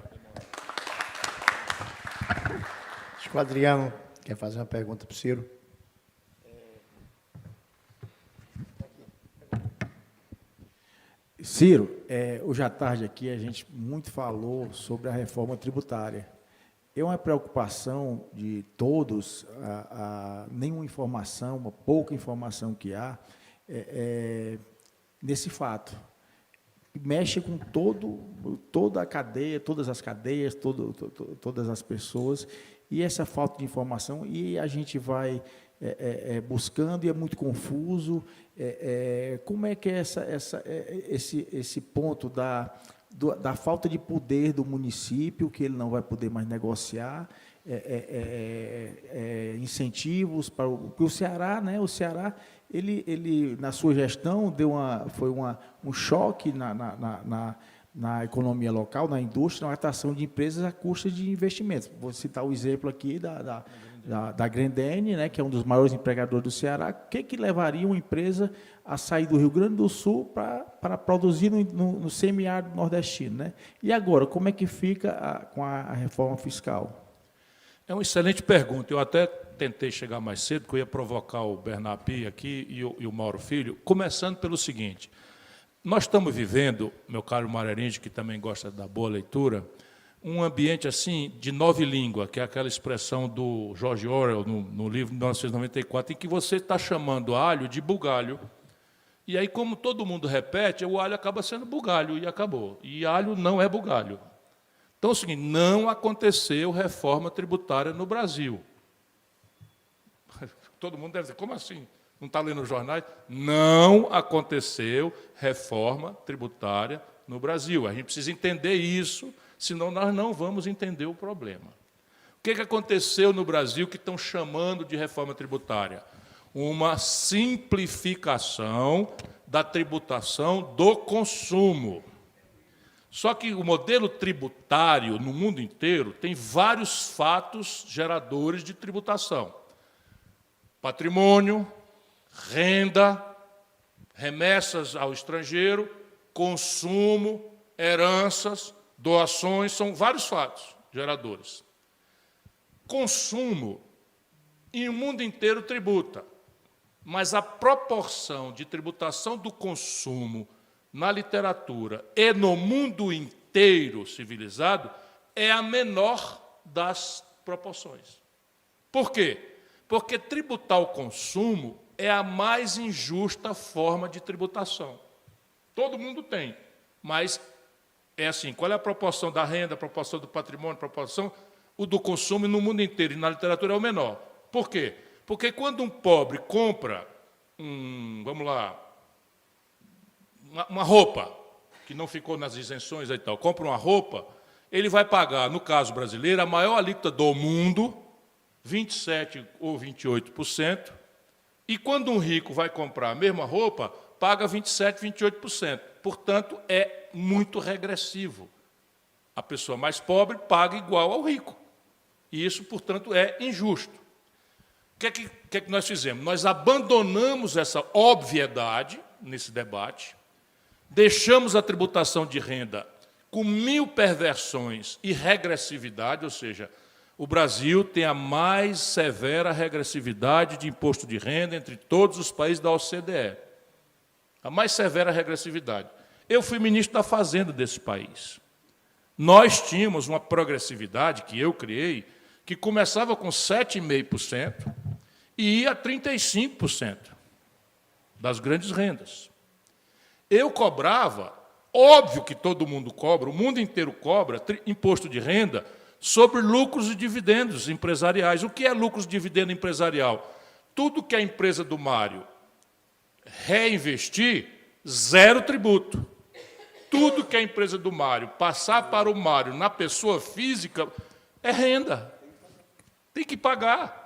Acho que o Adriano quer fazer uma pergunta para o Ciro. Ciro, hoje à tarde aqui a gente muito falou sobre a reforma tributária. É uma preocupação de todos, nenhuma informação, uma pouca informação que há, nesse fato. Mexe com toda a cadeia, todas as cadeias, todas as pessoas, e essa falta de informação, e a gente vai buscando, e é muito confuso. Como é que é esse ponto da falta de poder do município, que ele não vai poder mais negociar, incentivos para o Ceará, né? O Ceará, ele na sua gestão foi um choque na economia local, na indústria, na atração de empresas à custa de investimentos. Vou citar o exemplo aqui da Grendene, né, que é um dos maiores empregadores do Ceará. O que levaria uma empresa a sair do Rio Grande do Sul para produzir no semiárido nordestino, né? E agora, como é que fica com a reforma fiscal? É uma excelente pergunta. Eu até tentei chegar mais cedo, porque eu ia provocar o Bernard Pia aqui e o Mauro Filho, começando pelo seguinte. Nós estamos vivendo, meu caro Marerinde, que também gosta da boa leitura, um ambiente assim de nova língua, que é aquela expressão do George Orwell, no livro de 1994, em que você está chamando alho de bugalho. E aí, como todo mundo repete, o alho acaba sendo bugalho e acabou. E alho não é bugalho. Então, é o seguinte, não aconteceu reforma tributária no Brasil. Todo mundo deve dizer, como assim? Não está lendo os jornais? Não aconteceu reforma tributária no Brasil. A gente precisa entender isso, senão nós não vamos entender o problema. O que aconteceu no Brasil que estão chamando de reforma tributária? Uma simplificação da tributação do consumo. Só que o modelo tributário no mundo inteiro tem vários fatos geradores de tributação. Patrimônio, renda, remessas ao estrangeiro, consumo, heranças, doações, são vários fatos geradores. Consumo, e o mundo inteiro tributa, mas a proporção de tributação do consumo na literatura e no mundo inteiro civilizado é a menor das proporções. Por quê? Porque tributar o consumo é a mais injusta forma de tributação. Todo mundo tem, mas é assim, qual é a proporção da renda, a proporção do patrimônio, a proporção o do consumo no mundo inteiro, e na literatura é o menor. Por quê? Porque quando um pobre compra uma roupa, que não ficou nas isenções e tal, compra uma roupa, ele vai pagar, no caso brasileiro, a maior alíquota do mundo, 27% ou 28%, e quando um rico vai comprar a mesma roupa, paga 27%, 28%. Portanto, é muito regressivo. A pessoa mais pobre paga igual ao rico. E isso, portanto, é injusto. O que é que nós fizemos? Nós abandonamos essa obviedade nesse debate, deixamos a tributação de renda com 1000 perversões e regressividade, ou seja, o Brasil tem a mais severa regressividade de imposto de renda entre todos os países da OCDE. A mais severa regressividade. Eu fui ministro da Fazenda desse país. Nós tínhamos uma progressividade que eu criei, que começava com 7,5% e ia a 35% das grandes rendas. Eu cobrava, óbvio que todo mundo cobra, o mundo inteiro cobra imposto de renda sobre lucros e dividendos empresariais. O que é lucros e dividendo empresarial? Tudo que a empresa do Mário reinvestir, zero tributo. Tudo que a empresa do Mário passar para o Mário na pessoa física é renda. Tem que pagar.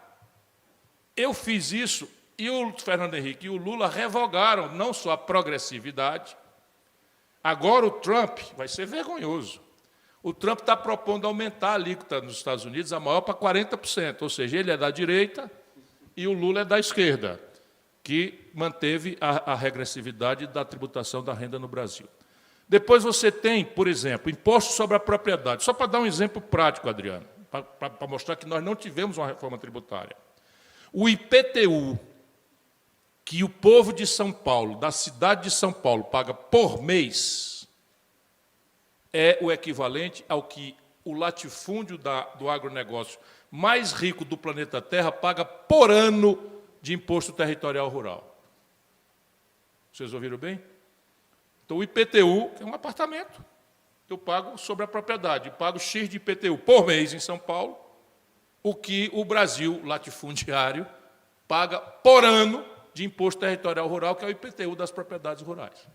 Eu fiz isso e o Fernando Henrique e o Lula revogaram não só a progressividade. Agora o Trump vai ser vergonhoso. O Trump está propondo aumentar a alíquota nos Estados Unidos, a maior, para 40%. Ou seja, ele é da direita e o Lula é da esquerda, que manteve a regressividade da tributação da renda no Brasil. Depois você tem, por exemplo, imposto sobre a propriedade. Só para dar um exemplo prático, Adriano, para mostrar que nós não tivemos uma reforma tributária. O IPTU, que o povo de São Paulo, da cidade de São Paulo, paga por mês, é o equivalente ao que o latifúndio do agronegócio mais rico do planeta Terra paga por ano de imposto territorial rural. Vocês ouviram bem? Então, o IPTU é um apartamento. Eu pago sobre a propriedade, pago X de IPTU por mês em São Paulo, o que o Brasil latifundiário paga por ano de imposto territorial rural, que é o IPTU das propriedades rurais.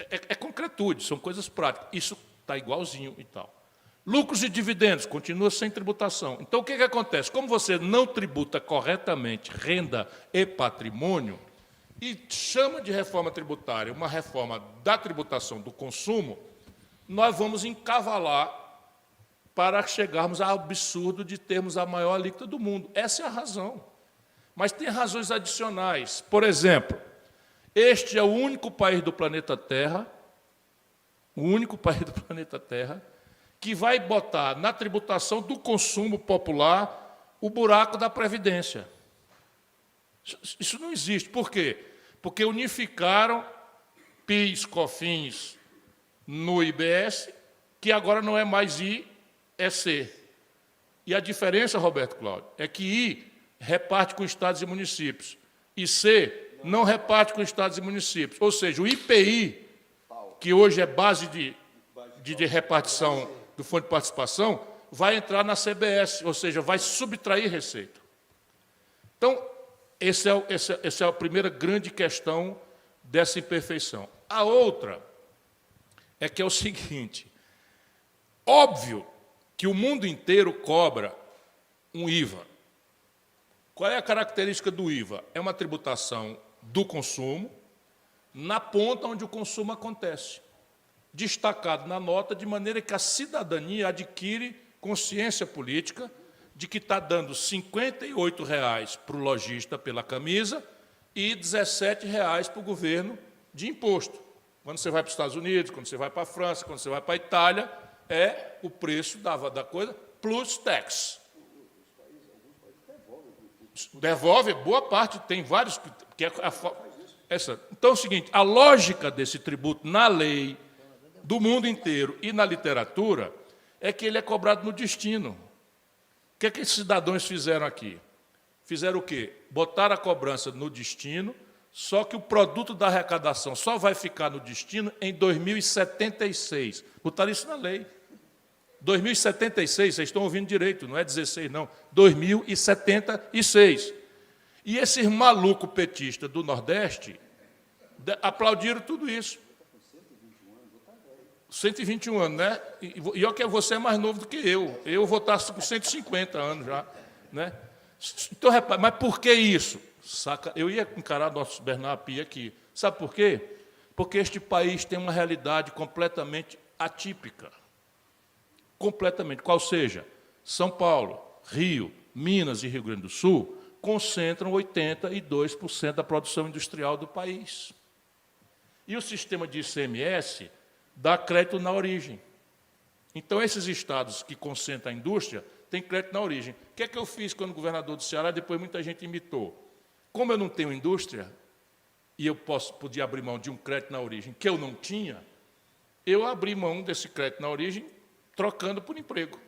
É concretude, são coisas práticas. Isso está igualzinho e tal. Lucros e dividendos, continua sem tributação. Então, o que acontece? Como você não tributa corretamente renda e patrimônio, e chama de reforma tributária uma reforma da tributação do consumo, nós vamos encavalar para chegarmos ao absurdo de termos a maior alíquota do mundo. Essa é a razão. Mas tem razões adicionais. Por exemplo, este é o único país do planeta Terra, que vai botar na tributação do consumo popular o buraco da Previdência. Isso não existe. Por quê? Porque unificaram PIS, COFINS no IBS, que agora não é mais I, é C. E a diferença, Roberto Cláudio, é que I reparte com estados e municípios, e C não reparte com estados e municípios. Ou seja, o IPI, que hoje é base de repartição do Fundo de Participação, vai entrar na CBS, ou seja, vai subtrair receita. Então, essa é a primeira grande questão dessa imperfeição. A outra é que é o seguinte: óbvio que o mundo inteiro cobra um IVA. Qual é a característica do IVA? É uma tributação do consumo na ponta onde o consumo acontece, destacado na nota, de maneira que a cidadania adquire consciência política de que está dando R$ 58,00 para o lojista pela camisa e R$ 17,00 para o governo de imposto. Quando você vai para os Estados Unidos, quando você vai para a França, quando você vai para a Itália, é o preço da coisa plus tax. Devolve, boa parte, tem vários. Então é o seguinte: a lógica desse tributo na lei do mundo inteiro e na literatura é que ele é cobrado no destino. O que é que esses cidadãos fizeram aqui? Fizeram o quê? Botaram a cobrança no destino, só que o produto da arrecadação só vai ficar no destino em 2076. Botaram isso na lei. 2076, vocês estão ouvindo direito, não é 16, não. 2076. E esses malucos petistas do Nordeste aplaudiram tudo isso. 121 anos, né? E olha que você é mais novo do que eu. Eu vou estar com 150 anos já, né? Então, repare, mas por que isso? Saca? Eu ia encarar nosso Bernardo Pia aqui. Sabe por quê? Porque este país tem uma realidade completamente atípica. Completamente. Qual seja, São Paulo, Rio, Minas e Rio Grande do Sul concentram 82% da produção industrial do país. E o sistema de ICMS dá crédito na origem. Então, esses estados que concentram a indústria têm crédito na origem. O que é que eu fiz quando governador do Ceará? Depois muita gente imitou. Como eu não tenho indústria, e eu podia abrir mão de um crédito na origem que eu não tinha, eu abri mão desse crédito na origem trocando por emprego.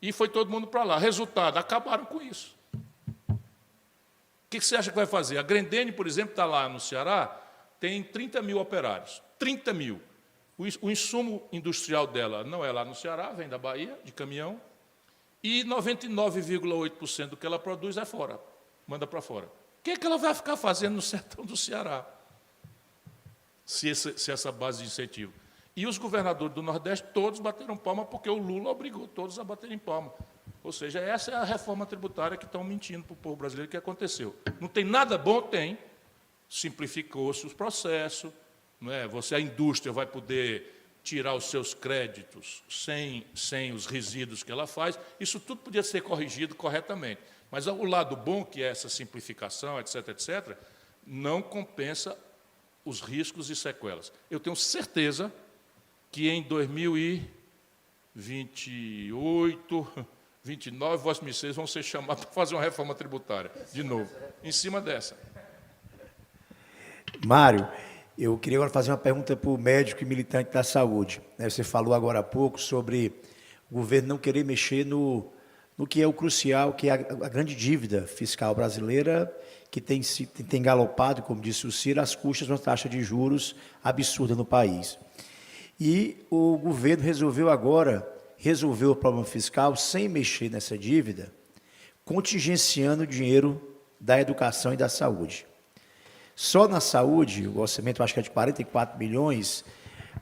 E foi todo mundo para lá. Resultado, acabaram com isso. O que você acha que vai fazer? A Grendene, por exemplo, está lá no Ceará, tem 30 mil operários. 30 mil. O insumo industrial dela não é lá no Ceará, vem da Bahia, de caminhão, e 99,8% do que ela produz é fora, manda para fora. O que ela vai ficar fazendo no sertão do Ceará? Se essa base de incentivo. E os governadores do Nordeste todos bateram palma porque o Lula obrigou todos a baterem palma. Ou seja, essa é a reforma tributária que estão mentindo para o povo brasileiro que aconteceu. Não tem nada bom? Tem. Simplificou-se os processos, não é? A indústria vai poder tirar os seus créditos sem os resíduos que ela faz. Isso tudo podia ser corrigido corretamente. Mas o lado bom, que é essa simplificação, etc., etc., não compensa os riscos e sequelas. Eu tenho certeza que em 2028, 29, Vossa Excelência vão ser chamados para fazer uma reforma tributária, de novo, em cima dessa. Mário, eu queria agora fazer uma pergunta para o médico e militante da saúde. Você falou agora há pouco sobre o governo não querer mexer no que é o crucial, que é a grande dívida fiscal brasileira, que tem galopado, como disse o Ciro, às custas de uma taxa de juros absurda no país. E o governo resolveu o problema fiscal sem mexer nessa dívida, contingenciando o dinheiro da educação e da saúde. Só na saúde, o orçamento acho que é de 44 bilhões,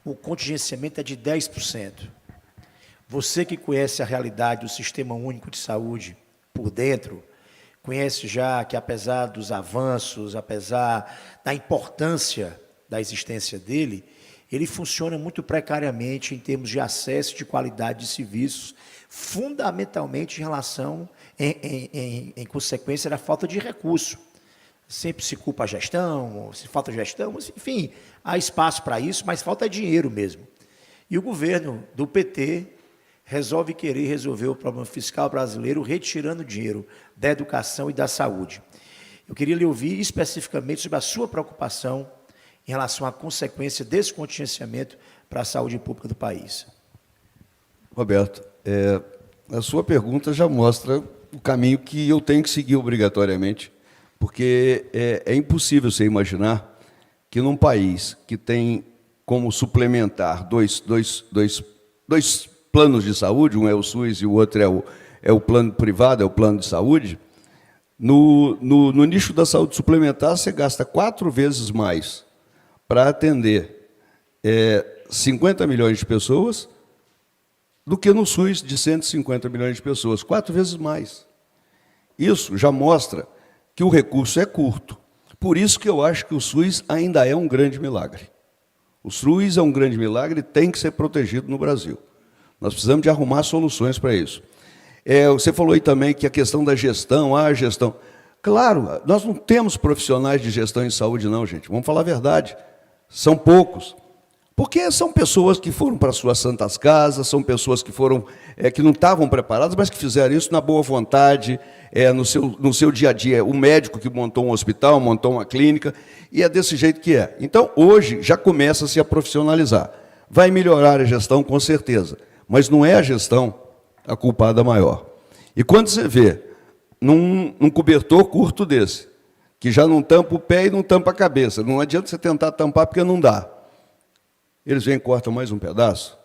o contingenciamento é de 10%. Você que conhece a realidade do Sistema Único de Saúde por dentro, conhece já que, apesar dos avanços, apesar da importância da existência dele, ele funciona muito precariamente em termos de acesso e de qualidade de serviços, fundamentalmente em relação, em consequência da falta de recurso. Sempre se culpa a gestão, se falta gestão, enfim, há espaço para isso, mas falta dinheiro mesmo. E o governo do PT resolve querer resolver o problema fiscal brasileiro retirando dinheiro da educação e da saúde. Eu queria lhe ouvir especificamente sobre a sua preocupação em relação à consequência desse contingenciamento para a saúde pública do país. Roberto, a sua pergunta já mostra o caminho que eu tenho que seguir obrigatoriamente, porque é impossível você imaginar que num país que tem como suplementar dois planos de saúde, um é o SUS e o outro é o plano privado, é o plano de saúde, no nicho da saúde suplementar você gasta 4 vezes mais para atender 50 milhões de pessoas do que no SUS de 150 milhões de pessoas, 4 vezes mais. Isso já mostra que o recurso é curto. Por isso que eu acho que o SUS ainda é um grande milagre. O SUS é um grande milagre e tem que ser protegido no Brasil. Nós precisamos de arrumar soluções para isso. Você falou aí também que a questão da gestão, a gestão... Claro, nós não temos profissionais de gestão em saúde, não, gente. Vamos falar a verdade. São poucos. Porque são pessoas que foram para suas santas casas, são pessoas que que não estavam preparadas, mas que fizeram isso na boa vontade, no seu dia a dia. O médico que montou um hospital, montou uma clínica, e é desse jeito que é. Então, hoje, já começa-se a profissionalizar. Vai melhorar a gestão, com certeza, mas não é a gestão a culpada maior. E quando você vê num cobertor curto desse, que já não tampa o pé e não tampa a cabeça, não adianta você tentar tampar porque não dá. Eles vêm e cortam mais um pedaço.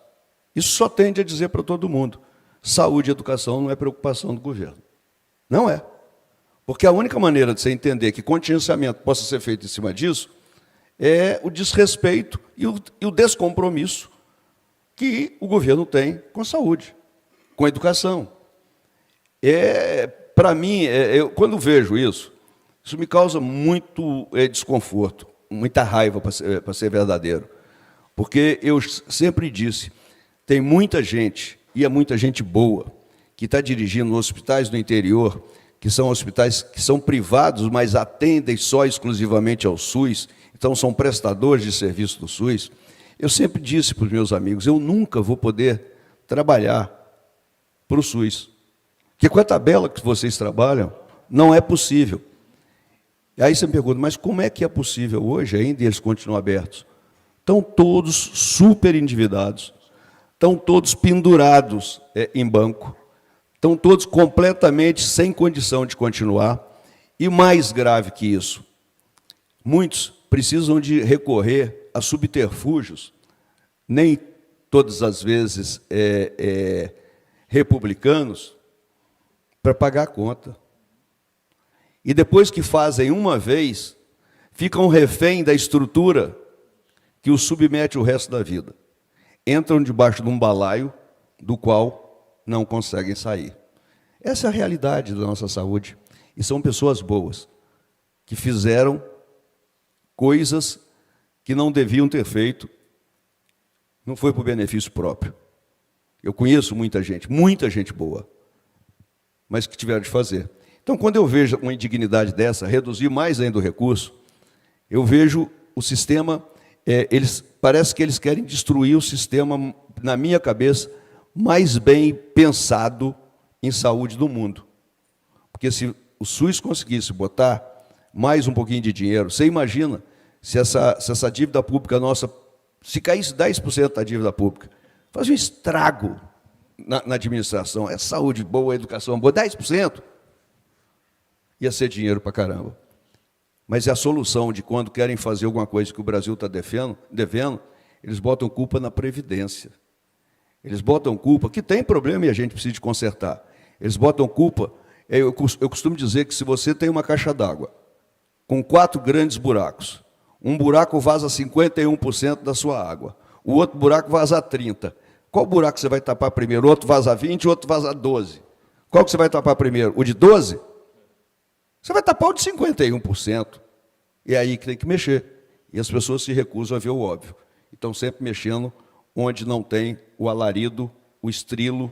Isso só tende a dizer para todo mundo: saúde e educação não é preocupação do governo. Não é. Porque a única maneira de você entender que contingenciamento possa ser feito em cima disso é o desrespeito e o descompromisso que o governo tem com a saúde, com a educação. Para mim, quando vejo isso me causa muito desconforto, muita raiva, para ser verdadeiro. Porque eu sempre disse, tem muita gente, e é muita gente boa, que está dirigindo hospitais do interior, que são hospitais que são privados, mas atendem só exclusivamente ao SUS, então são prestadores de serviço do SUS. Eu sempre disse para os meus amigos, eu nunca vou poder trabalhar para o SUS, porque com a tabela que vocês trabalham, não é possível. E aí você me pergunta, mas como é que é possível hoje ainda eles continuam abertos? Estão todos super endividados, estão todos pendurados em banco, estão todos completamente sem condição de continuar, e mais grave que isso, muitos precisam de recorrer a subterfúgios, nem todas as vezes republicanos, para pagar a conta. E depois que fazem uma vez, ficam refém da estrutura que os submete o resto da vida. Entram debaixo de um balaio do qual não conseguem sair. Essa é a realidade da nossa saúde. E são pessoas boas, que fizeram coisas que não deviam ter feito, não foi por benefício próprio. Eu conheço muita gente boa, mas que tiveram de fazer. Então, quando eu vejo uma indignidade dessa, reduzir mais ainda o recurso, eu vejo o sistema, parece que eles querem destruir o sistema, na minha cabeça, mais bem pensado em saúde do mundo. Porque se o SUS conseguisse botar mais um pouquinho de dinheiro, você imagina se essa dívida pública nossa, se caísse 10% da dívida pública, fazia um estrago na administração, é saúde boa, educação boa, 10%. Ia ser dinheiro para caramba. Mas é a solução de quando querem fazer alguma coisa que o Brasil está devendo, eles botam culpa na Previdência. Eles botam culpa, que tem problema e a gente precisa de consertar. Eles botam culpa, eu costumo dizer que se você tem uma caixa d'água com 4 grandes buracos, um buraco vaza 51% da sua água, o outro buraco vaza 30%. Qual buraco você vai tapar primeiro? O outro vaza 20%, o outro vaza 12%. Qual que você vai tapar primeiro? O de 12%? Você vai tapar o de 51%. É aí que tem que mexer. E as pessoas se recusam a ver o óbvio. Estão sempre mexendo onde não tem o alarido, o estrilo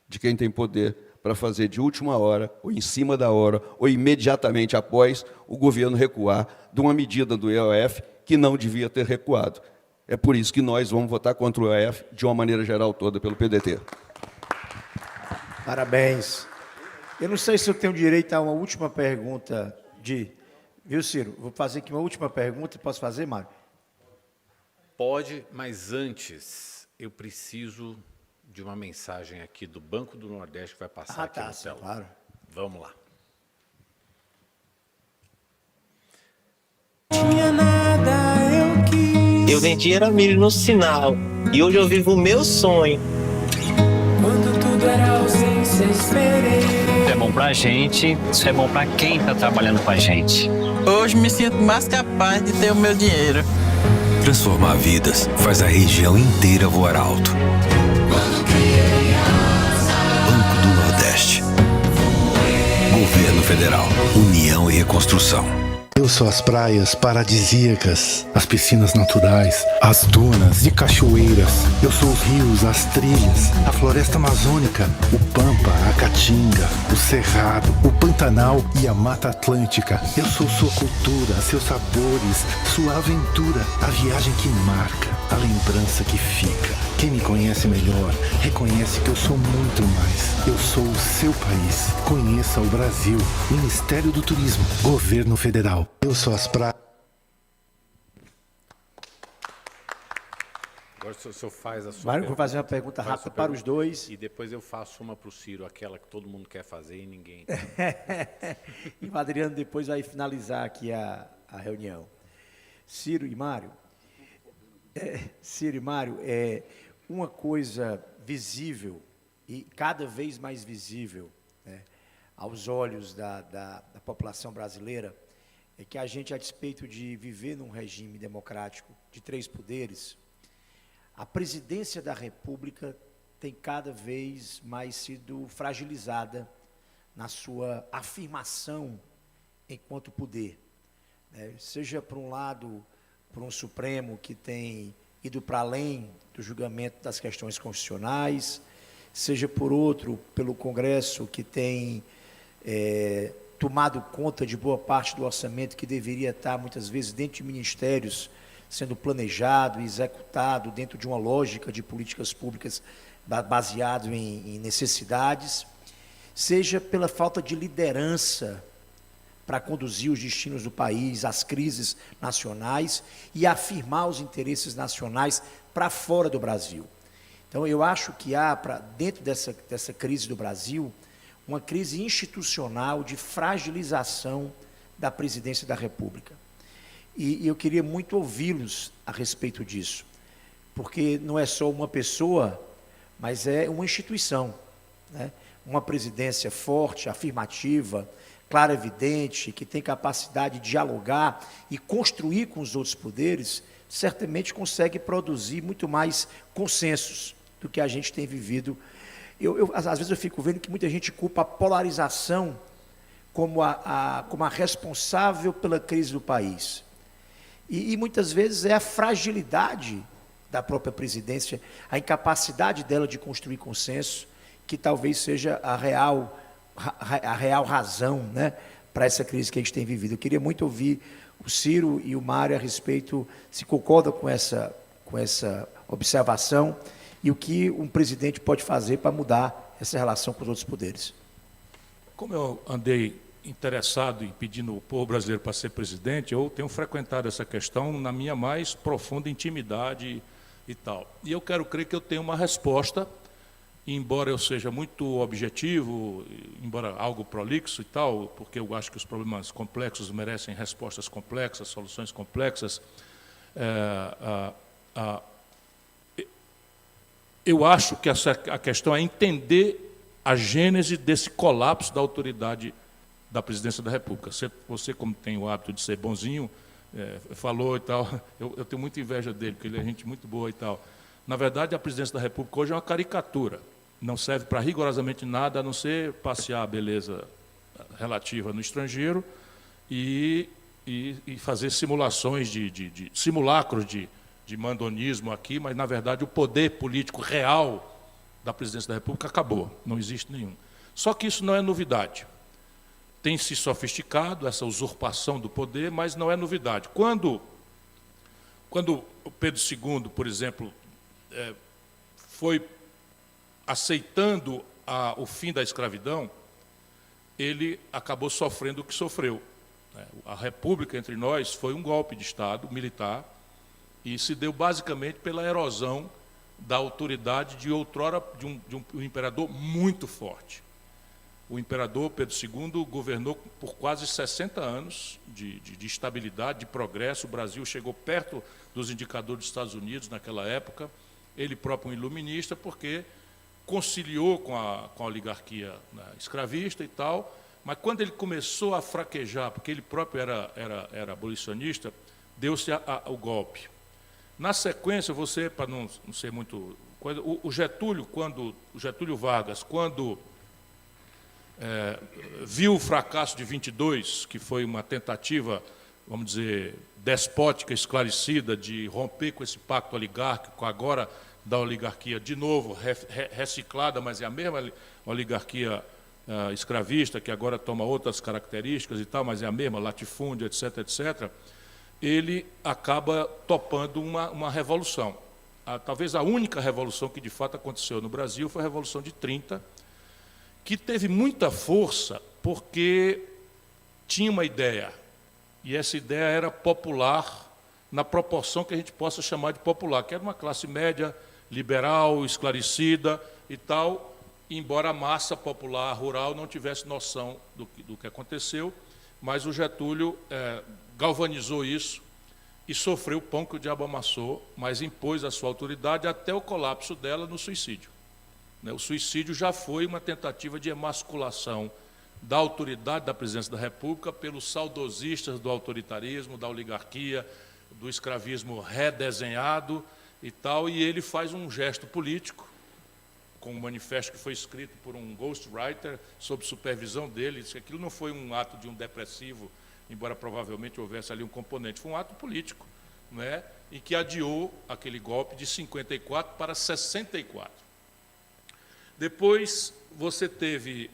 de quem tem poder para fazer de última hora, ou em cima da hora, ou imediatamente após o governo recuar de uma medida do EOF que não devia ter recuado. É por isso que nós vamos votar contra o EOF de uma maneira geral toda pelo PDT. Parabéns. Eu não sei se eu tenho direito a uma última pergunta Viu, Ciro? Vou fazer aqui uma última pergunta. Posso fazer, Mário? Pode, mas antes eu preciso de uma mensagem aqui do Banco do Nordeste que vai passar aqui no telão. Claro. Vamos lá. Eu vendi era milho no sinal e hoje eu vivo o meu sonho. Quando tudo era ausência, esperei. Isso é bom pra gente, isso é bom pra quem tá trabalhando com a gente. Hoje me sinto mais capaz de ter o meu dinheiro. Transformar vidas faz a região inteira voar alto. Banco do Nordeste. Governo Federal. União e Reconstrução. Eu sou as praias paradisíacas, as piscinas naturais, as dunas e cachoeiras. Eu sou os rios, as trilhas, a floresta amazônica, o pampa, a caatinga, o cerrado, o Pantanal e a Mata Atlântica. Eu sou sua cultura, seus sabores, sua aventura, a viagem que marca, a lembrança que fica. Quem me conhece melhor, reconhece que eu sou muito mais. Eu sou o seu país. Conheça o Brasil. Ministério do Turismo, Governo Federal. Eu sou as praias. Agora o senhor faz a sua Mário, vou pergunta. fazer uma pergunta Faz a rápida sua para pergunta. os dois. E depois eu faço uma para o Ciro, aquela que todo mundo quer fazer e ninguém. E o Adriano depois vai finalizar aqui a reunião. Ciro e Mário, uma coisa visível e cada vez mais visível, né, aos olhos da população brasileira é que a gente, a despeito de viver num regime democrático de 3 poderes, a presidência da República tem cada vez mais sido fragilizada na sua afirmação enquanto poder, né? Seja, por um lado, por um Supremo que tem ido para além do julgamento das questões constitucionais, seja, por outro, pelo Congresso que tem tomado conta de boa parte do orçamento que deveria estar, muitas vezes, dentro de ministérios, sendo planejado e executado dentro de uma lógica de políticas públicas baseado em necessidades, seja pela falta de liderança para conduzir os destinos do país, as crises nacionais e afirmar os interesses nacionais para fora do Brasil. Então, eu acho que há, dentro dessa crise do Brasil, uma crise institucional de fragilização da presidência da República. E eu queria muito ouvi-los a respeito disso, porque não é só uma pessoa, mas é uma instituição, né? Uma presidência forte, afirmativa, clarividente, que tem capacidade de dialogar e construir com os outros poderes, certamente consegue produzir muito mais consensos do que a gente tem vivido. Às vezes eu fico vendo que muita gente culpa a polarização como a responsável pela crise do país. E muitas vezes é a fragilidade da própria presidência, a incapacidade dela de construir consenso, que talvez seja a real razão, né, para essa crise que a gente tem vivido. Eu queria muito ouvir o Ciro e o Mário a respeito, se concordam com essa observação e o que um presidente pode fazer para mudar essa relação com os outros poderes. Como eu andei interessado em pedindo o povo brasileiro para ser presidente, eu tenho frequentado essa questão na minha mais profunda intimidade e tal. E eu quero crer que eu tenho uma resposta, embora eu seja muito objetivo, embora algo prolixo e tal, porque eu acho que os problemas complexos merecem respostas complexas, soluções complexas. Eu acho que a questão é entender a gênese desse colapso da autoridade da presidência da República. Você, como tem o hábito de ser bonzinho, falou e tal, eu tenho muita inveja dele, porque ele é gente muito boa e tal. Na verdade, a presidência da República hoje é uma caricatura, não serve para rigorosamente nada, a não ser passear a beleza relativa no estrangeiro e fazer simulações simulacros de mandonismo aqui, mas, na verdade, o poder político real da presidência da República acabou, não existe nenhum. Só que isso não é novidade. Tem se sofisticado, essa usurpação do poder, mas não é novidade. Quando o Pedro II, por exemplo, foi aceitando o fim da escravidão, ele acabou sofrendo o que sofreu. A República, entre nós, foi um golpe de Estado militar e se deu basicamente pela erosão da autoridade de outrora de um imperador muito forte. O imperador Pedro II governou por quase 60 anos de estabilidade, de progresso. O Brasil chegou perto dos indicadores dos Estados Unidos naquela época. Ele próprio um iluminista, porque conciliou com a oligarquia escravista e tal, mas quando ele começou a fraquejar, porque ele próprio era abolicionista, deu-se o golpe. Na sequência, você, para não ser muito coisa, o Getúlio Vargas, quando viu o fracasso de 22, que foi uma tentativa, vamos dizer, despótica, esclarecida, de romper com esse pacto oligárquico, agora da oligarquia, de novo, reciclada, mas é a mesma oligarquia escravista, que agora toma outras características e tal, mas é a mesma, latifúndio, etc., etc., ele acaba topando uma revolução. Talvez a única revolução que, de fato, aconteceu no Brasil foi a Revolução de 30, que teve muita força porque tinha uma ideia, e essa ideia era popular, na proporção que a gente possa chamar de popular, que era uma classe média, liberal, esclarecida e tal, embora a massa popular rural não tivesse noção do que aconteceu, mas o Getúlio galvanizou isso e sofreu o pão que o diabo amassou, mas impôs a sua autoridade até o colapso dela no suicídio. O suicídio já foi uma tentativa de emasculação da autoridade da presidência da República pelos saudosistas do autoritarismo, da oligarquia, do escravismo redesenhado e tal, e ele faz um gesto político, com um manifesto que foi escrito por um ghostwriter, sob supervisão dele, disse que aquilo não foi um ato de um depressivo, embora provavelmente houvesse ali um componente, foi um ato político, né, e que adiou aquele golpe de 54 para 64. Depois, você teve,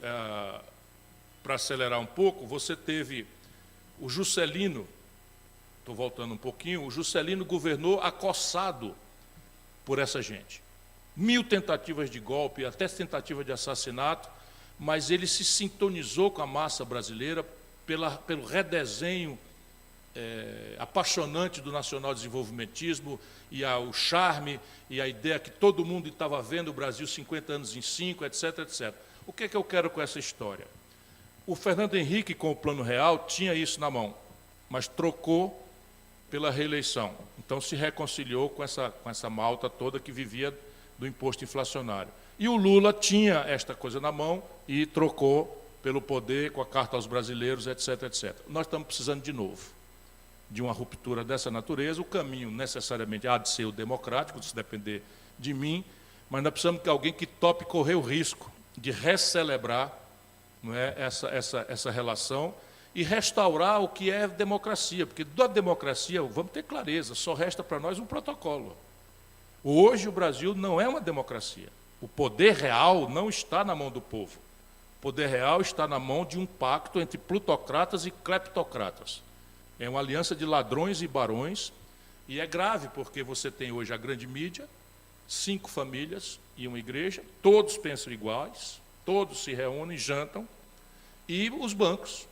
para acelerar um pouco, você teve o Juscelino, estou voltando um pouquinho, o Juscelino governou acossado por essa gente. 1000 tentativas de golpe, até tentativa de assassinato, mas ele se sintonizou com a massa brasileira pelo redesenho apaixonante do nacional-desenvolvimentismo e o charme e a ideia que todo mundo estava vendo o Brasil 50 anos em 5, etc., etc. O que é que eu quero com essa história? O Fernando Henrique, com o Plano Real, tinha isso na mão, mas trocou pela reeleição. Então, se reconciliou com essa malta toda que vivia do imposto inflacionário. E o Lula tinha esta coisa na mão e trocou pelo poder, com a Carta aos Brasileiros, etc., etc. Nós estamos precisando de novo de uma ruptura dessa natureza. O caminho necessariamente há de ser o democrático, se depender de mim, mas nós precisamos de alguém que tope correr o risco de recelebrar, não é, essa relação e restaurar o que é democracia, porque da democracia, vamos ter clareza, só resta para nós um protocolo. Hoje o Brasil não é uma democracia. O poder real não está na mão do povo. O poder real está na mão de um pacto entre plutocratas e cleptocratas. É uma aliança de ladrões e barões, e é grave porque você tem hoje a grande mídia, 5 famílias e uma igreja, todos pensam iguais, todos se reúnem, jantam, e os bancos,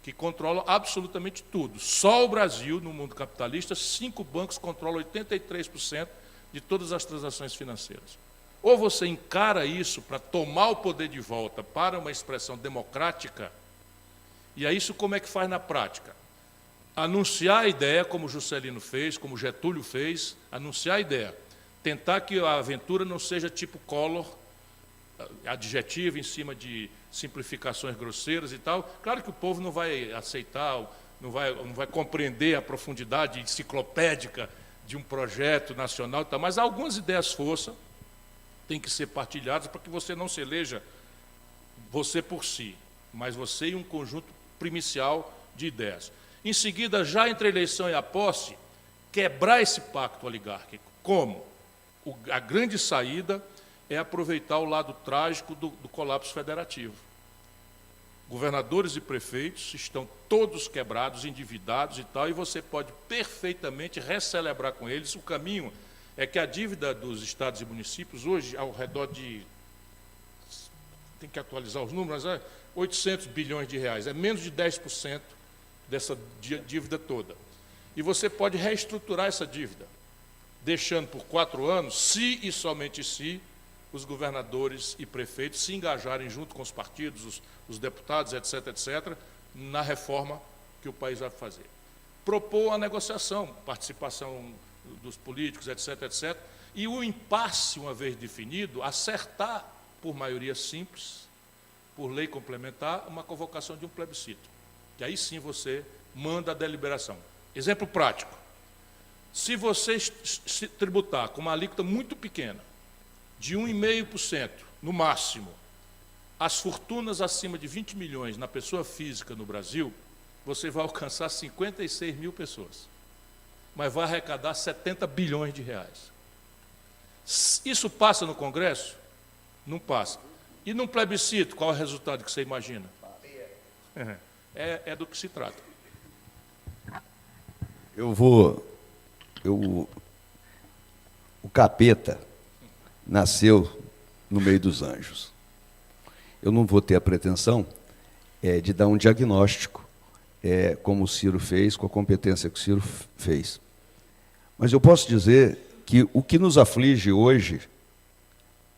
que controlam absolutamente tudo. Só o Brasil, no mundo capitalista, 5 bancos controlam 83% de todas as transações financeiras. Ou você encara isso para tomar o poder de volta para uma expressão democrática, e aí isso como é que faz na prática? Anunciar a ideia, como Juscelino fez, como Getúlio fez, anunciar a ideia. Tentar que a aventura não seja tipo Collor, adjetivo em cima de simplificações grosseiras e tal. Claro que o povo não vai aceitar, não vai compreender a profundidade enciclopédica de um projeto nacional e tal, mas algumas ideias força têm que ser partilhadas para que você não se eleja você por si, mas você e um conjunto primicial de ideias. Em seguida, já entre a eleição e a posse, quebrar esse pacto oligárquico. Como? A grande saída é aproveitar o lado trágico do colapso federativo. Governadores e prefeitos estão todos quebrados, endividados e tal, e você pode perfeitamente recelebrar com eles. O caminho é que a dívida dos estados e municípios, hoje, ao redor de... tem que atualizar os números, 800 bilhões de reais, é menos de 10% dessa dívida toda. E você pode reestruturar essa dívida, deixando por 4 anos, se e somente se, os governadores e prefeitos se engajarem junto com os partidos, os deputados, etc., etc., na reforma que o país vai fazer. Propor a negociação, participação dos políticos, etc., etc., e o impasse, uma vez definido, acertar, por maioria simples, por lei complementar, uma convocação de um plebiscito. Que aí sim você manda a deliberação. Exemplo prático. Se você se tributar com uma alíquota muito pequena, de 1,5%, no máximo, as fortunas acima de 20 milhões na pessoa física no Brasil, você vai alcançar 56 mil pessoas. Mas vai arrecadar 70 bilhões de reais. Isso passa no Congresso? Não passa. E num plebiscito, qual é o resultado que você imagina? É do que se trata. O capeta nasceu no meio dos anjos. Eu não vou ter a pretensão de dar um diagnóstico, como o Ciro fez, com a competência que o Ciro fez. Mas eu posso dizer que o que nos aflige hoje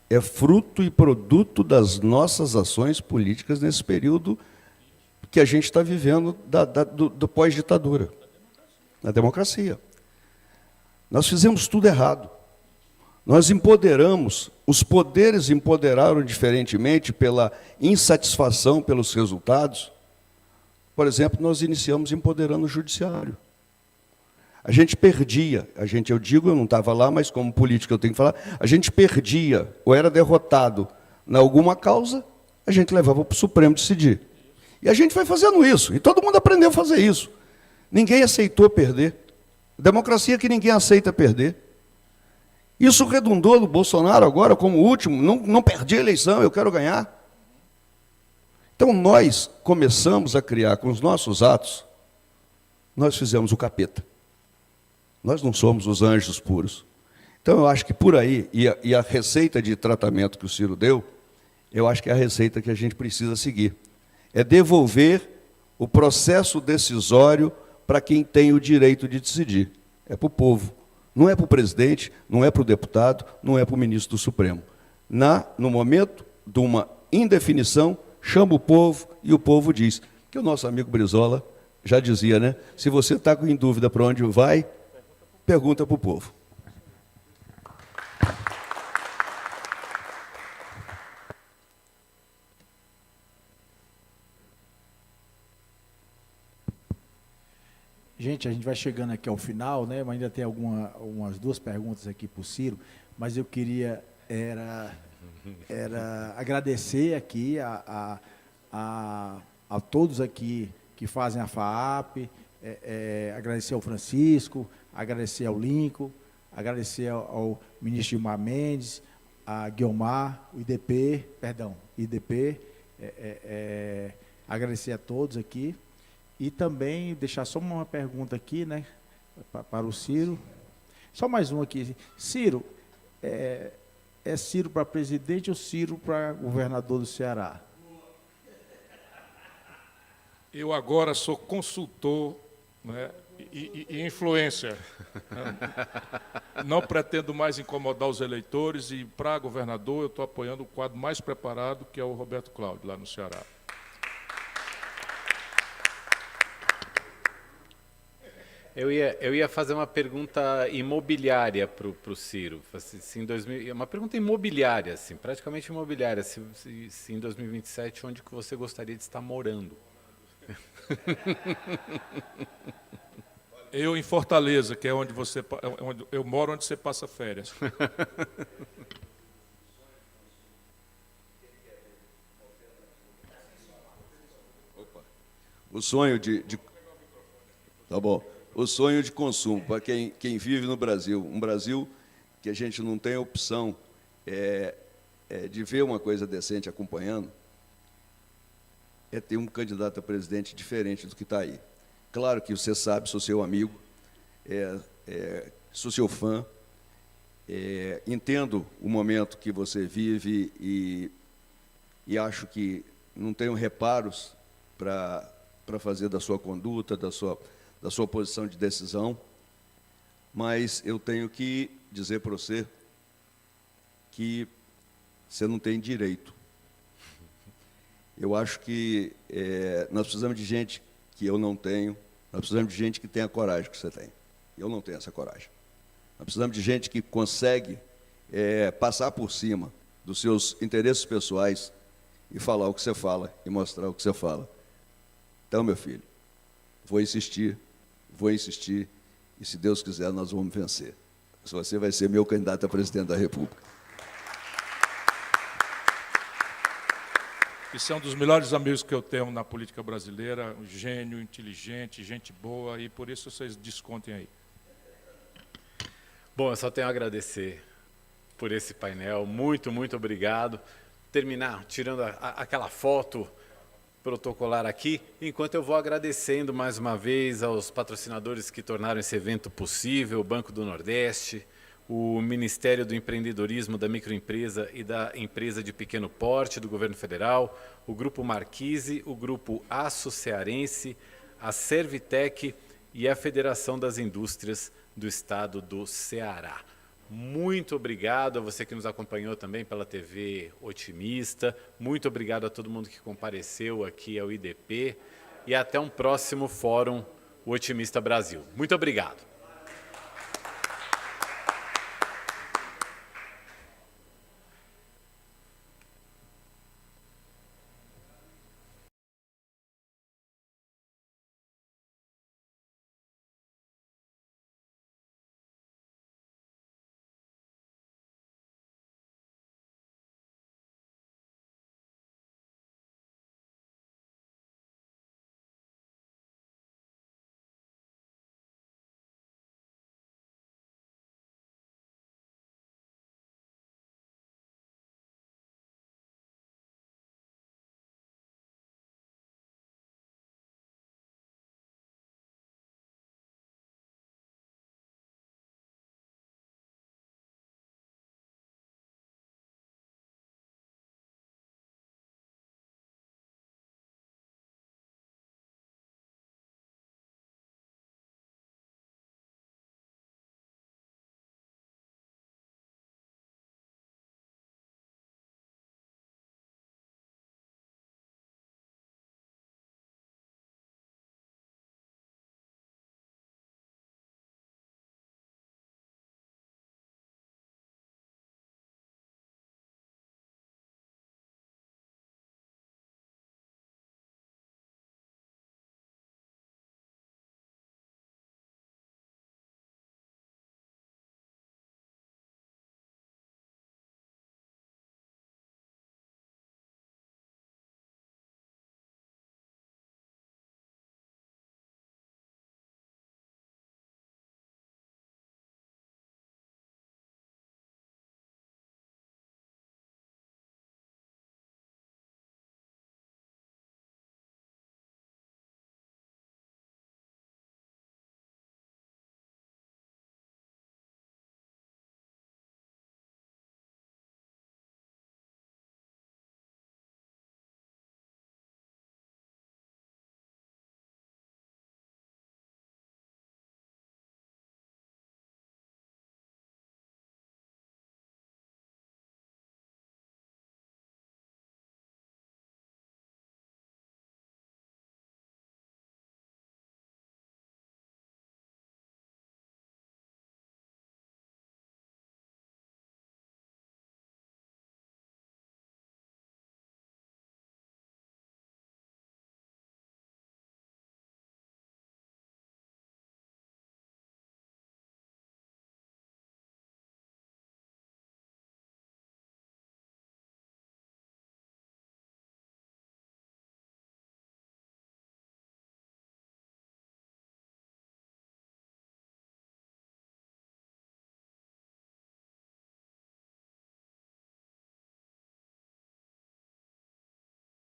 é fruto e produto das nossas ações políticas nesse período que a gente está vivendo do pós-ditadura, da democracia. Nós fizemos tudo errado. Nós empoderamos, os poderes empoderaram diferentemente pela insatisfação pelos resultados. Por exemplo, nós iniciamos empoderando o judiciário. A gente perdia, eu não estava lá, mas como político eu tenho que falar, a gente perdia ou era derrotado em alguma causa, a gente levava para o Supremo decidir. E a gente vai fazendo isso, e todo mundo aprendeu a fazer isso. Ninguém aceitou perder. Democracia é que ninguém aceita perder. Isso redundou no Bolsonaro agora como último, não perdi a eleição, eu quero ganhar. Então nós começamos a criar com os nossos atos, nós fizemos o capeta. Nós não somos os anjos puros. Então eu acho que por aí, e a receita de tratamento que o Ciro deu, eu acho que é a receita que a gente precisa seguir. É devolver o processo decisório para quem tem o direito de decidir. É para o povo. Não é para o presidente, não é para o deputado, não é para o ministro do Supremo. No momento de uma indefinição, chama o povo e o povo diz. Que o nosso amigo Brizola já dizia, né? Se você está em dúvida para onde vai, pergunta para o povo. Gente, a gente vai chegando aqui ao final, né? Mas ainda tem umas 2 perguntas aqui para o Ciro, mas eu queria era agradecer aqui a todos aqui que fazem a FAAP, agradecer ao Francisco, agradecer ao Lincoln, agradecer ao ministro Gilmar Mendes, a Guiomar, o IDP, agradecer a todos aqui. E também deixar só uma pergunta aqui, né, para o Ciro. Só mais um aqui. Ciro, é Ciro para presidente ou Ciro para governador do Ceará? Eu agora sou consultor, né, e influencer. Não pretendo mais incomodar os eleitores e, para governador, eu estou apoiando o quadro mais preparado, que é o Roberto Cláudio, lá no Ceará. Eu ia fazer uma pergunta imobiliária para o Ciro. Se em 2000, uma pergunta imobiliária, assim, praticamente imobiliária. Se em 2027, onde que você gostaria de estar morando? Eu em Fortaleza, que é onde eu moro, onde você passa férias. O sonho Tá bom. O sonho de consumo, para quem vive no Brasil. Um Brasil que a gente não tem opção de ver uma coisa decente acompanhando, é ter um candidato a presidente diferente do que está aí. Claro que você sabe, sou seu amigo, sou seu fã, entendo o momento que você vive e acho que não tenho reparos para fazer da sua conduta, da sua posição de decisão, mas eu tenho que dizer para você que você não tem direito. Eu acho que nós precisamos de gente que eu não tenho, nós precisamos de gente que tenha a coragem que você tem. Eu não tenho essa coragem. Nós precisamos de gente que consegue passar por cima dos seus interesses pessoais e falar o que você fala e mostrar o que você fala. Então, meu filho, vou insistir, e se Deus quiser, nós vamos vencer. Você vai ser meu candidato a presidente da República. Isso é um dos melhores amigos que eu tenho na política brasileira, um gênio, inteligente, gente boa, e por isso vocês descontem aí. Bom, eu só tenho a agradecer por esse painel. Muito, muito obrigado. Terminar tirando aquela foto protocolar aqui, enquanto eu vou agradecendo mais uma vez aos patrocinadores que tornaram esse evento possível, o Banco do Nordeste, o Ministério do Empreendedorismo, da Microempresa e da Empresa de Pequeno Porte do Governo Federal, o Grupo Marquise, o Grupo Aço Cearense, a Servitec e a Federação das Indústrias do Estado do Ceará. Muito obrigado a você que nos acompanhou também pela TV Otimista. Muito obrigado a todo mundo que compareceu aqui ao IDP. E até um próximo Fórum Otimista Brasil. Muito obrigado.